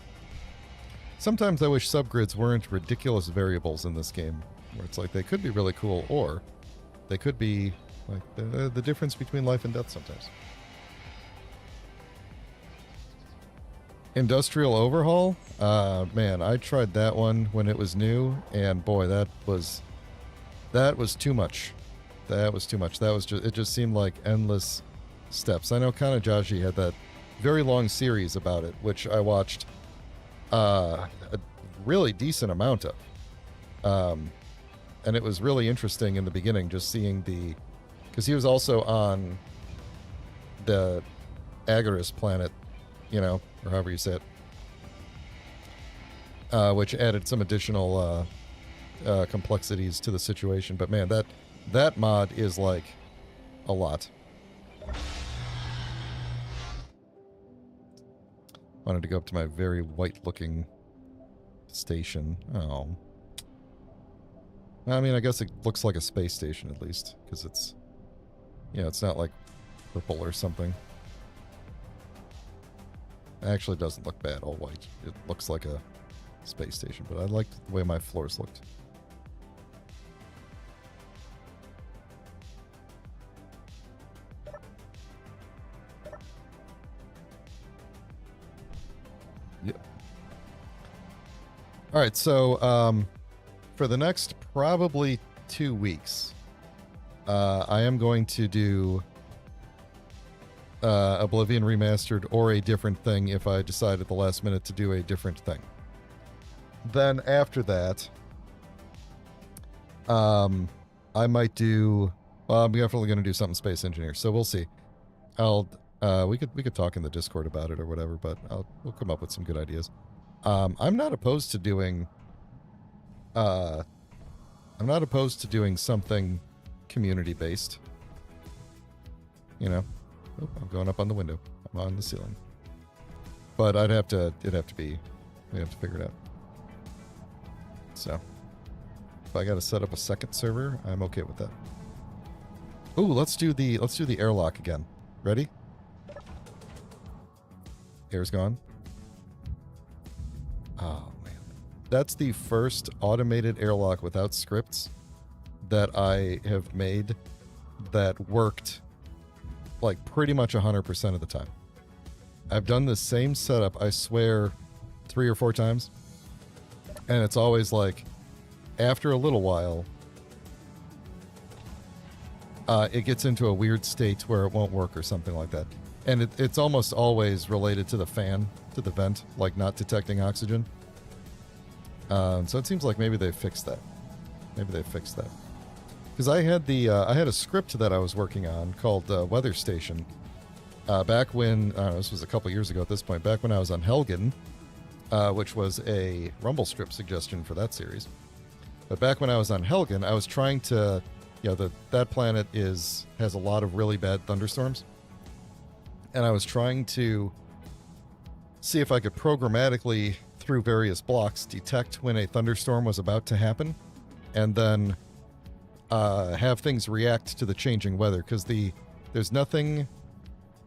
S1: Sometimes I wish subgrids weren't ridiculous variables in this game. Where it's like they could be really cool, or they could be like the difference between life and death sometimes. Industrial Overhaul? Man, I tried that one when it was new, and boy, that was too much. That was too much. That was just, it just seemed like endless steps. I know Kanajashi had that very long series about it, which I watched a really decent amount of. And it was really interesting in the beginning, just seeing the, because he was also on the Agaris planet, you know, or however you say it, which added some additional complexities to the situation. But man, that mod is like a lot. Wanted to go up to my very white-looking station. Oh. I mean, I guess it looks like a space station at least, because it's, you know, it's not like purple or something. It actually doesn't look bad, all white. It looks like a space station, but I liked the way my floors looked. Yep. All right, so for the next probably 2 weeks, I am going to do Oblivion Remastered or a different thing if I decide at the last minute to do a different thing. Then after that, I might do... Well, I'm definitely going to do something Space Engineer, so we'll see. We could talk in the Discord about it or whatever, but we'll come up with some good ideas. I'm not opposed to doing... I'm not opposed to doing something community-based. you know. Oh, I'm going up on the window. I'm on the ceiling. But it'd have to be, we have to figure it out. So, if I got to set up a second server, I'm okay with that. Ooh, let's do the airlock again. Ready? Air's gone. Oh, man. That's the first automated airlock without scripts that I have made that worked like pretty much 100% of the time. I've done the same setup, I swear, 3 or 4 times. And it's always like, after a little while, it gets into a weird state where it won't work or something like that. And it's almost always related to the fan, to the vent, like not detecting oxygen. So it seems like maybe they fixed that. Maybe they fixed that. Because I had I had a script that I was working on called Weather Station. Back when, this was a couple years ago at this point, back when I was on Helgen, which was a Rumble strip suggestion for that series. But back when I was on Helgen, I was trying to, that planet has a lot of really bad thunderstorms. And I was trying to see if I could programmatically, through various blocks, detect when a thunderstorm was about to happen, and then have things react to the changing weather. Because there's nothing,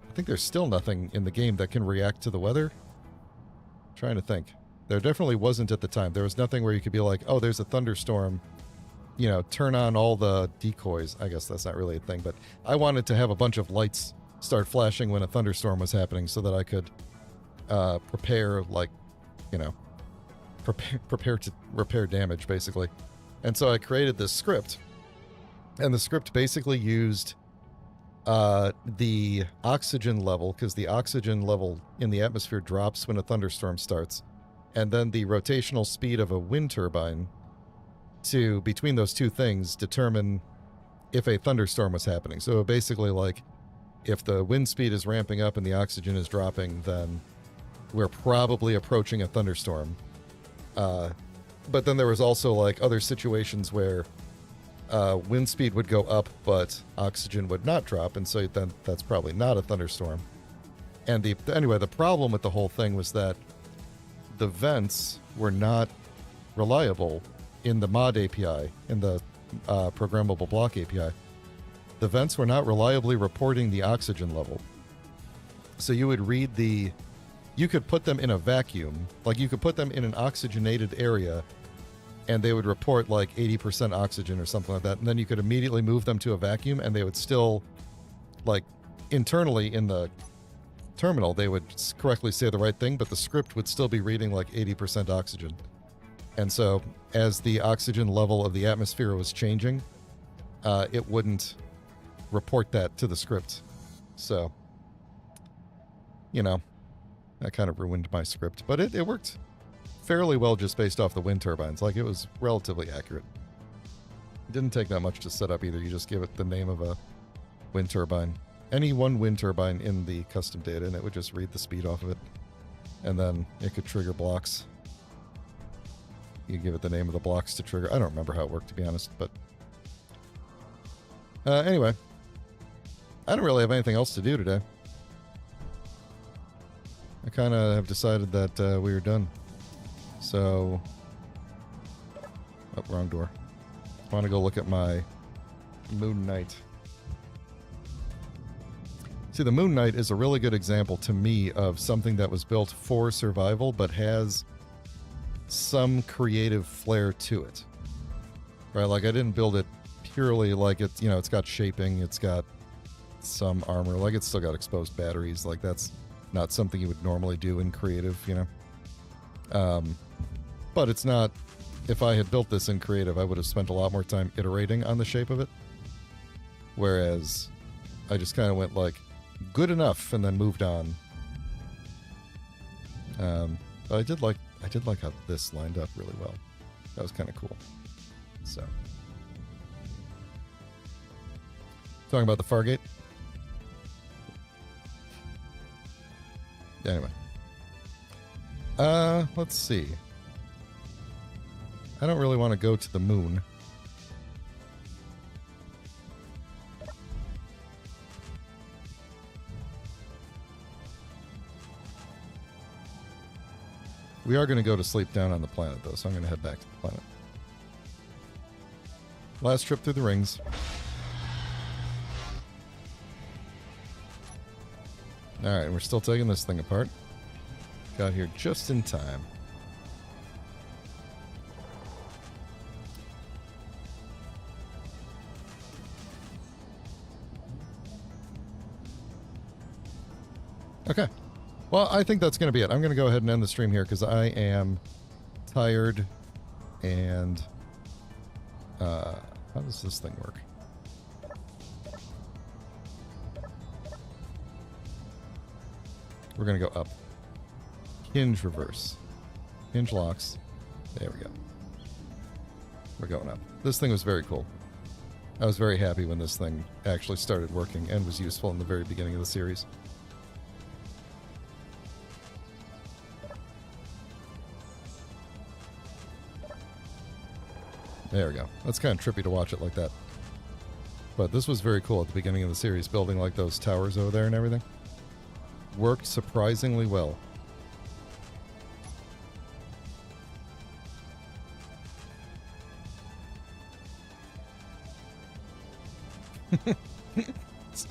S1: I think there's still nothing in the game that can react to the weather. I'm trying to think. There definitely wasn't at the time. There was nothing where you could be like, oh, there's a thunderstorm, turn on all the decoys. I guess that's not really a thing, but I wanted to have a bunch of lights start flashing when a thunderstorm was happening so that I could prepare, prepare to repair damage, basically. And so I created this script, and the script basically used the oxygen level, because the oxygen level in the atmosphere drops when a thunderstorm starts, and then the rotational speed of a wind turbine to, between those two things, determine if a thunderstorm was happening. So basically, like, if the wind speed is ramping up and the oxygen is dropping, then we're probably approaching a thunderstorm. But then there was also, like, other situations where wind speed would go up, but oxygen would not drop, and so then that's probably not a thunderstorm. And anyway, the problem with the whole thing was that the vents were not reliable in the mod API, in the programmable block API. The vents were not reliably reporting the oxygen level. So you would read you could put them in a vacuum, like you could put them in an oxygenated area, and they would report like 80% oxygen or something like that, and then you could immediately move them to a vacuum, and they would still, like, internally in the terminal, they would correctly say the right thing, but the script would still be reading like 80% oxygen. And so, as the oxygen level of the atmosphere was changing, it wouldn't report that to the script. So, that kind of ruined my script. But it worked fairly well just based off the wind turbines. Like, it was relatively accurate. It didn't take that much to set up either. You just give it the name of a wind turbine. Any one wind turbine in the custom data, and it would just read the speed off of it. And then it could trigger blocks. You give it the name of the blocks to trigger. I don't remember how it worked, to be honest, but... anyway. I don't really have anything else to do today. I kind of have decided that we are done. So... Oh, wrong door. I want to go look at my Moon Knight. See, the Moon Knight is a really good example to me of something that was built for survival, but has some creative flair to it. Right? Like, I didn't build it purely like it's, it's got shaping, it's got some armor, like it's still got exposed batteries. Like, that's not something you would normally do in creative, But it's not, if I had built this in creative, I would have spent a lot more time iterating on the shape of it. Whereas I just kind of went like, good enough, and then moved on. But I did like how this lined up really well. That was kind of cool. So, talking about the Fargate. Anyway, let's see. I don't really want to go to the moon. We are going to go to sleep down on the planet, though, so I'm going to head back to the planet. Last trip through the rings. Alright, we're still taking this thing apart. Got here just in time. Okay. Well, I think that's going to be it. I'm going to go ahead and end the stream here because I am tired and... how does this thing work? We're going to go up. Hinge reverse. Hinge locks. There we go. We're going up. This thing was very cool. I was very happy when this thing actually started working and was useful in the very beginning of the series. There we go. That's kind of trippy to watch it like that. But this was very cool at the beginning of the series, building like those towers over there and everything. Worked surprisingly well. It's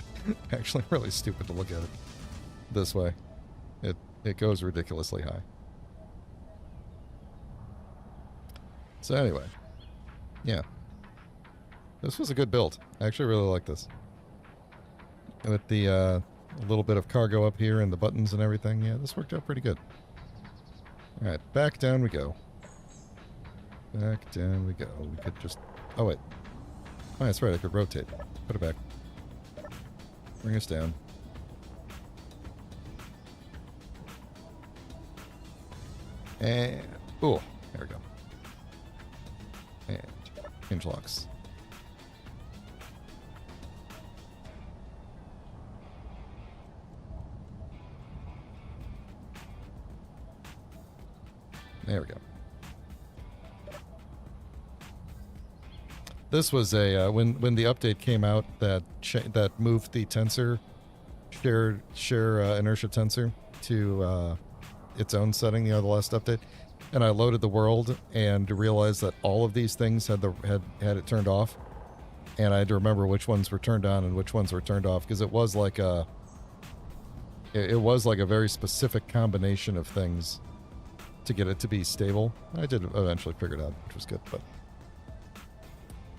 S1: actually really stupid to look at it this way. It goes ridiculously high. So anyway, yeah. This was a good build. I actually really like this. With the a little bit of cargo up here and the buttons and everything, yeah, this worked out pretty good. Alright, back down we go. Back down we go. We could just... Oh, wait. Oh, that's right, I could rotate. Put it back. Bring us down. And... Oh, there we go. And hinge locks. There we go. This was a when the update came out that moved the tensor share inertia tensor to its own setting. The last update, and I loaded the world and realized that all of these things had it turned off, and I had to remember which ones were turned on and which ones were turned off because it was like a very specific combination of things to get it to be stable. I did eventually figure it out, which was good, but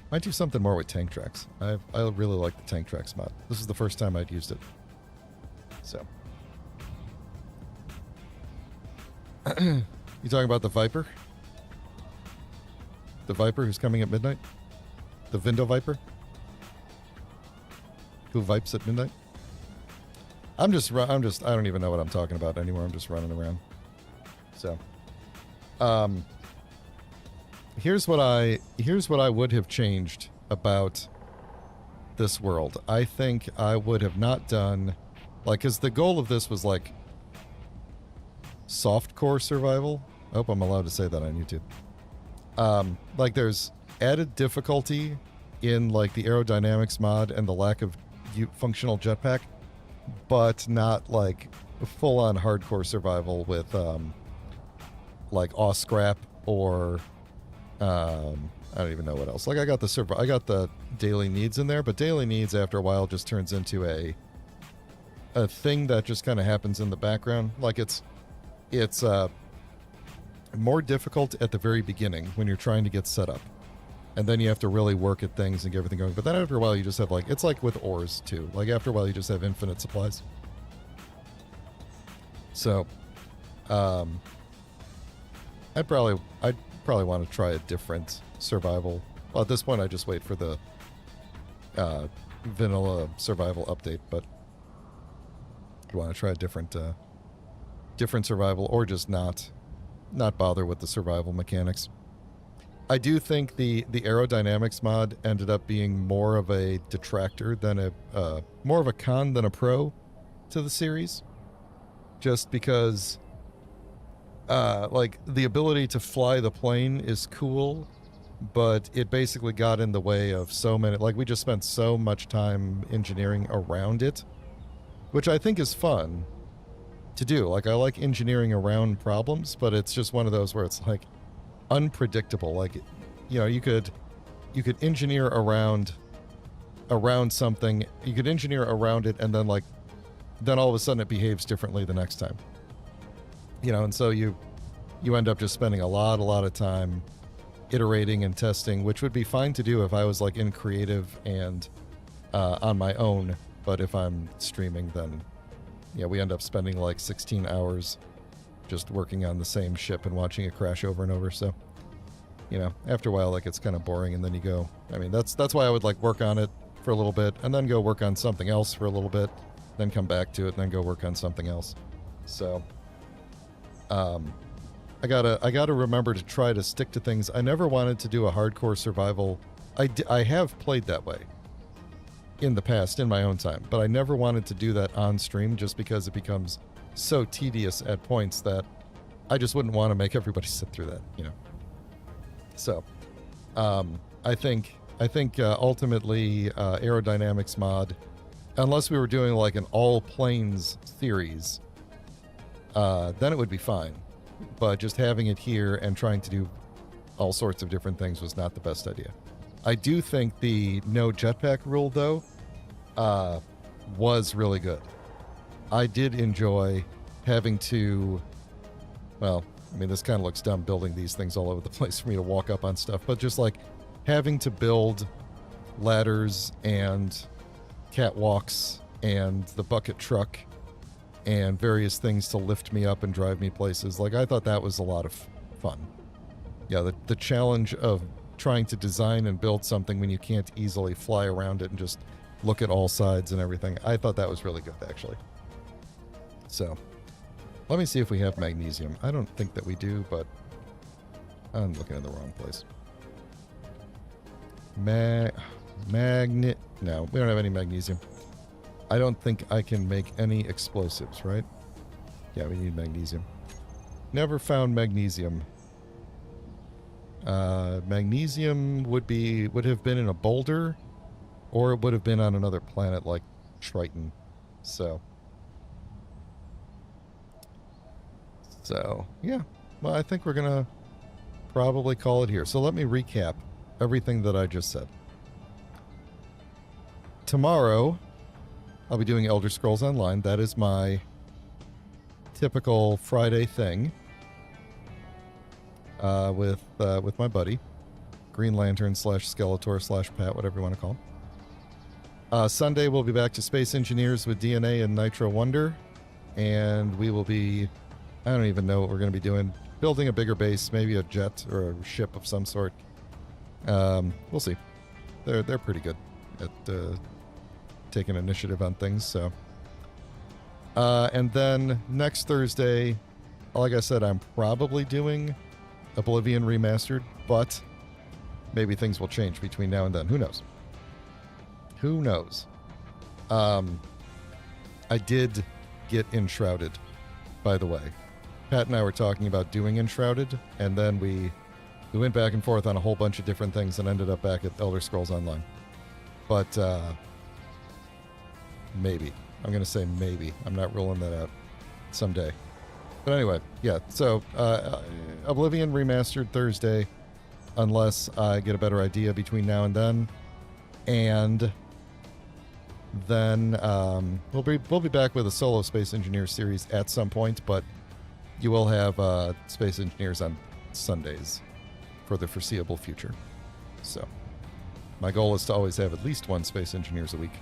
S1: might do something more with tank tracks. I really like the tank tracks mod. This is the first time I'd used it. So. You talking about the Viper? The Viper who's coming at midnight? The Vindo Viper? Who vipes at midnight? I don't even know what I'm talking about anymore. I'm just running around. So. Here's what I would have changed about this world. I think I would have not done, like, because the goal of this was like softcore survival. I hope I'm allowed to say that on YouTube. Like there's added difficulty in like the aerodynamics mod and the lack of functional jetpack, but not like full-on hardcore survival with like scrap or I don't even know what else. Like I got the daily needs in there, but daily needs after a while just turns into a thing that just kind of happens in the background. Like it's more difficult at the very beginning when you're trying to get set up, and then you have to really work at things and get everything going. But then after a while, you just have like, it's like with ores too. Like after a while, you just have infinite supplies. So, I'd probably want to try a different survival. Well, at this point, I just wait for the vanilla survival update. But I'd want to try a different survival, or just not bother with the survival mechanics. I do think the aerodynamics mod ended up being more of a detractor than more of a con than a pro to the series, just because like the ability to fly the plane is cool, but it basically got in the way of so many, like we just spent so much time engineering around it, which I think is fun, to do. Like, I like engineering around problems, but it's just one of those where it's like unpredictable. Like, you know, you could engineer around something, you could engineer around it, and then like then all of a sudden it behaves differently the next time. You know, and so you end up just spending a lot of time iterating and testing, which would be fine to do if I was like in creative and on my own. But if I'm streaming, then yeah, we end up spending like 16 hours just working on the same ship and watching it crash over and over. So, you know, after a while, like, it's kind of boring, and then you go, I mean, that's why I would like work on it for a little bit and then go work on something else for a little bit, then come back to it and then go work on something else. So, I gotta remember to try to stick to things. I never wanted to do a hardcore survival. I have played that way in the past in my own time, but I never wanted to do that on stream just because it becomes so tedious at points that I just wouldn't want to make everybody sit through that, you know. So, I think ultimately aerodynamics mod, unless we were doing like an all planes series, then it would be fine. But just having it here and trying to do all sorts of different things was not the best idea. I do think the no jetpack rule, though, was really good. I did enjoy having to, well, I mean, this kind of looks dumb building these things all over the place for me to walk up on stuff, but just like having to build ladders and catwalks and the bucket truck and various things to lift me up and drive me places. Like, I thought that was a lot of fun. Yeah, the challenge of trying to design and build something when you can't easily fly around it and just look at all sides and everything. I thought that was really good, actually. So, let me see if we have magnesium. I don't think that we do, but I'm looking in the wrong place. Magnet. No, we don't have any magnesium. I don't think I can make any explosives, right? Yeah, we need magnesium. Never found magnesium. Magnesium would have been in a boulder, or it would have been on another planet like Triton. So yeah. Well, I think we're gonna probably call it here. So let me recap everything that I just said. Tomorrow, I'll be doing Elder Scrolls Online. That is my typical Friday thing. With my buddy, Green Lantern / Skeletor / Pat, whatever you want to call him. Sunday, we'll be back to Space Engineers with DNA and Nitro Wonder. And we will be, I don't even know what we're going to be doing. Building a bigger base, maybe a jet or a ship of some sort. We'll see. They're pretty good at taking initiative on things, so. And then next Thursday, like I said, I'm probably doing Oblivion Remastered, but maybe things will change between now and then. Who knows? Who knows? I did get Enshrouded, by the way. Pat and I were talking about doing Enshrouded, and then we went back and forth on a whole bunch of different things and ended up back at Elder Scrolls Online. But maybe. I'm going to say maybe. I'm not ruling that out. Someday. But anyway, yeah. So, Oblivion Remastered Thursday, unless I get a better idea between now and then. And then we'll be back with a solo Space Engineers series at some point, but you will have Space Engineers on Sundays for the foreseeable future. So, my goal is to always have at least one Space Engineers a week.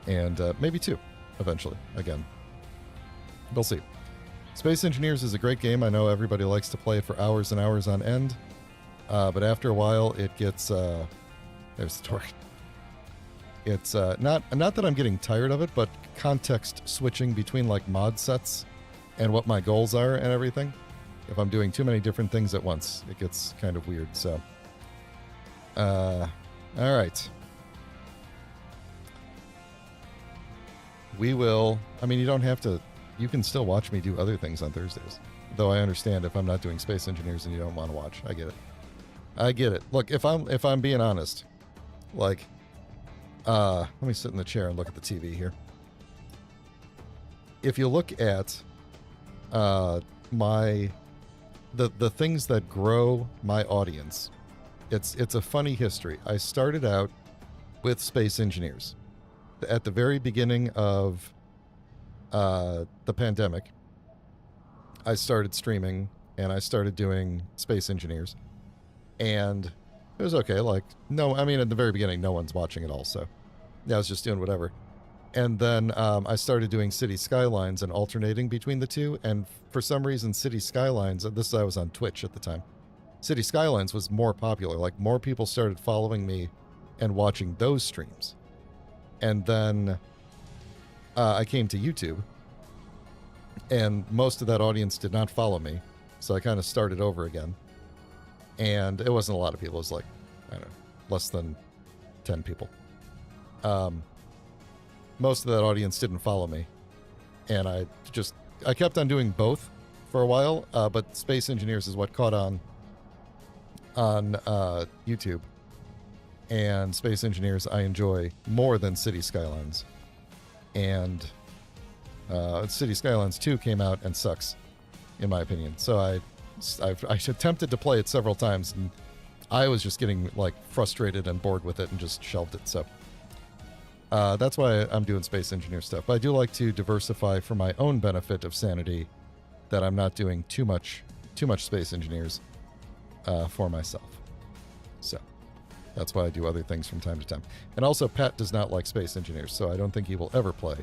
S1: And maybe two, eventually, again. We'll see. Space Engineers is a great game. I know everybody likes to play it for hours and hours on end. But after a while, it gets... there's the story. It's not that I'm getting tired of it, but context switching between like mod sets and what my goals are and everything. If I'm doing too many different things at once, it gets kind of weird. So, all right. We will... I mean, you don't have to... You can still watch me do other things on Thursdays. Though I understand if I'm not doing Space Engineers and you don't want to watch. I get it. I get it. Look, if I'm being honest, like, let me sit in the chair and look at the TV here. If you look at my the things that grow my audience. It's a funny history. I started out with Space Engineers at the very beginning of the pandemic. I started streaming and I started doing Space Engineers, and it was okay. Like, no, I mean, at the very beginning, no one's watching at all, so yeah, I was just doing whatever. And then I started doing City Skylines and alternating between the two. And for some reason, City Skylines, I was on Twitch at the time. City Skylines was more popular. Like, more people started following me and watching those streams. And then I came to YouTube, and most of that audience did not follow me. So I kind of started over again. And it wasn't a lot of people. It was like, I don't know, less than 10 people. Most of that audience didn't follow me, and I kept on doing both for a while, but Space Engineers is what caught on YouTube, and Space Engineers I enjoy more than City Skylines, and City Skylines 2 came out and sucks, in my opinion, so I attempted to play it several times, and I was just getting like frustrated and bored with it and just shelved it, so that's why I'm doing Space Engineer stuff. But I do like to diversify for my own benefit of sanity, that I'm not doing too much Space Engineers for myself. So that's why I do other things from time to time. And also, Pat does not like Space Engineers, so I don't think he will ever play.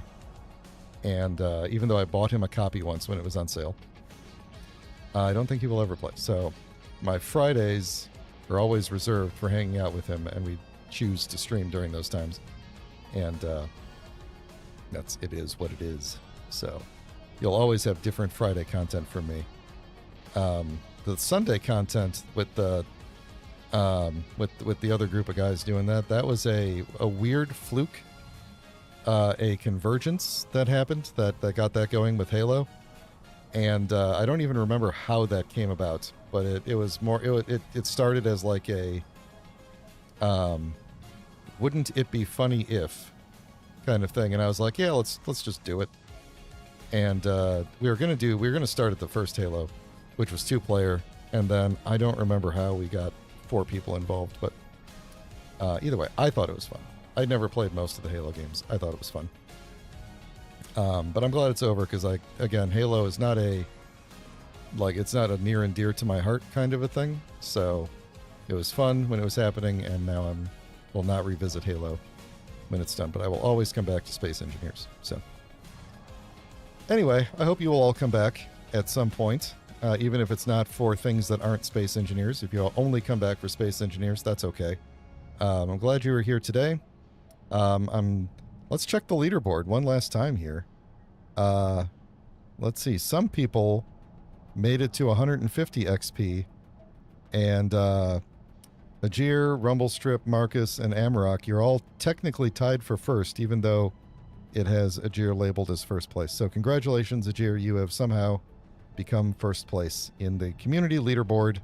S1: And even though I bought him a copy once when it was on sale, I don't think he will ever play. So my Fridays are always reserved for hanging out with him, and we choose to stream during those times. And it is what it is. So you'll always have different Friday content from me. The Sunday content with the with the other group of guys doing that was a weird fluke, a convergence that happened that got that going with Halo, and I don't even remember how that came about, but it was more it started as like a wouldn't it be funny if kind of thing, and I was like, yeah, let's just do it. And we were gonna start at the first Halo, which was 2-player, and then I don't remember how we got 4 people involved, but either way, I thought it was fun. I'd never played most of the Halo games. I thought it was fun. But I'm glad it's over, because again, Halo is not it's not a near and dear to my heart kind of a thing. So it was fun when it was happening, and now I will not revisit Halo when it's done, but I will always come back to Space Engineers. So anyway, I hope you will all come back at some point, even if it's not for things that aren't Space Engineers. If you'll only come back for Space Engineers, that's okay. I'm glad you were here today. Let's check the leaderboard one last time here. Let's see. Some people made it to 150 XP, and Ajir, Rumblestrip, Marcus, and Amarok, you're all technically tied for first, even though it has Ajir labeled as first place. So congratulations, Ajir. You have somehow become first place in the community leaderboard,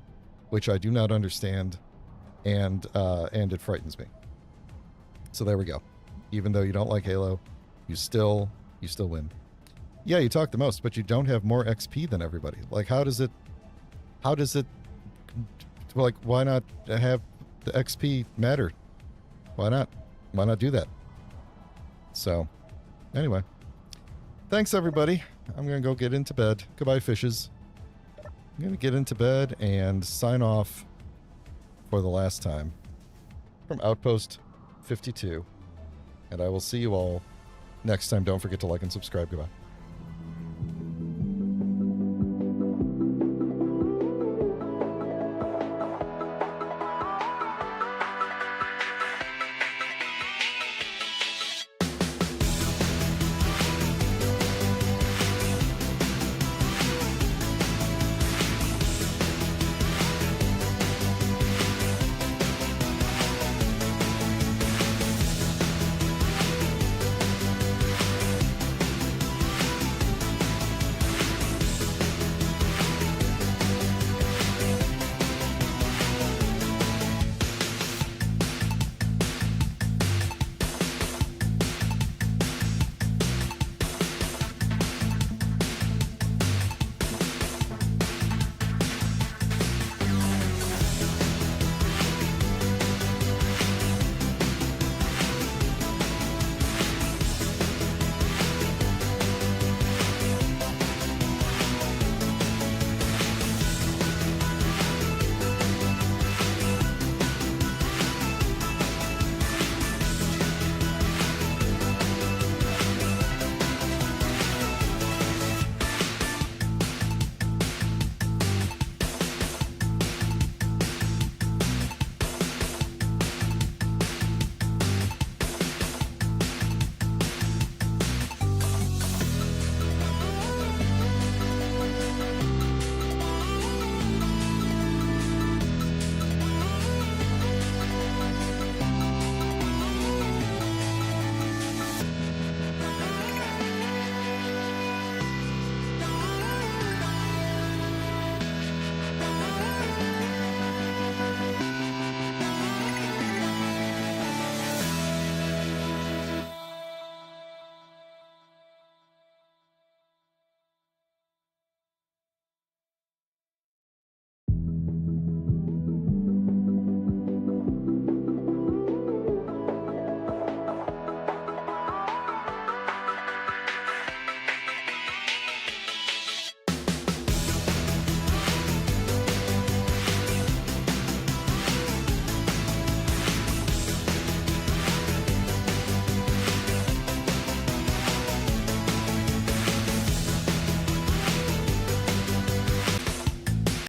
S1: which I do not understand, and it frightens me. So there we go. Even though you don't like Halo, you still win. Yeah, you talk the most, but you don't have more XP than everybody. Like, how does it, like, why not have the XP matter? Why not do that? So, anyway. Thanks, everybody. I'm going to go get into bed. Goodbye, fishes. I'm going to get into bed and sign off for the last time from Outpost 52. And I will see you all next time. Don't forget to like and subscribe. Goodbye.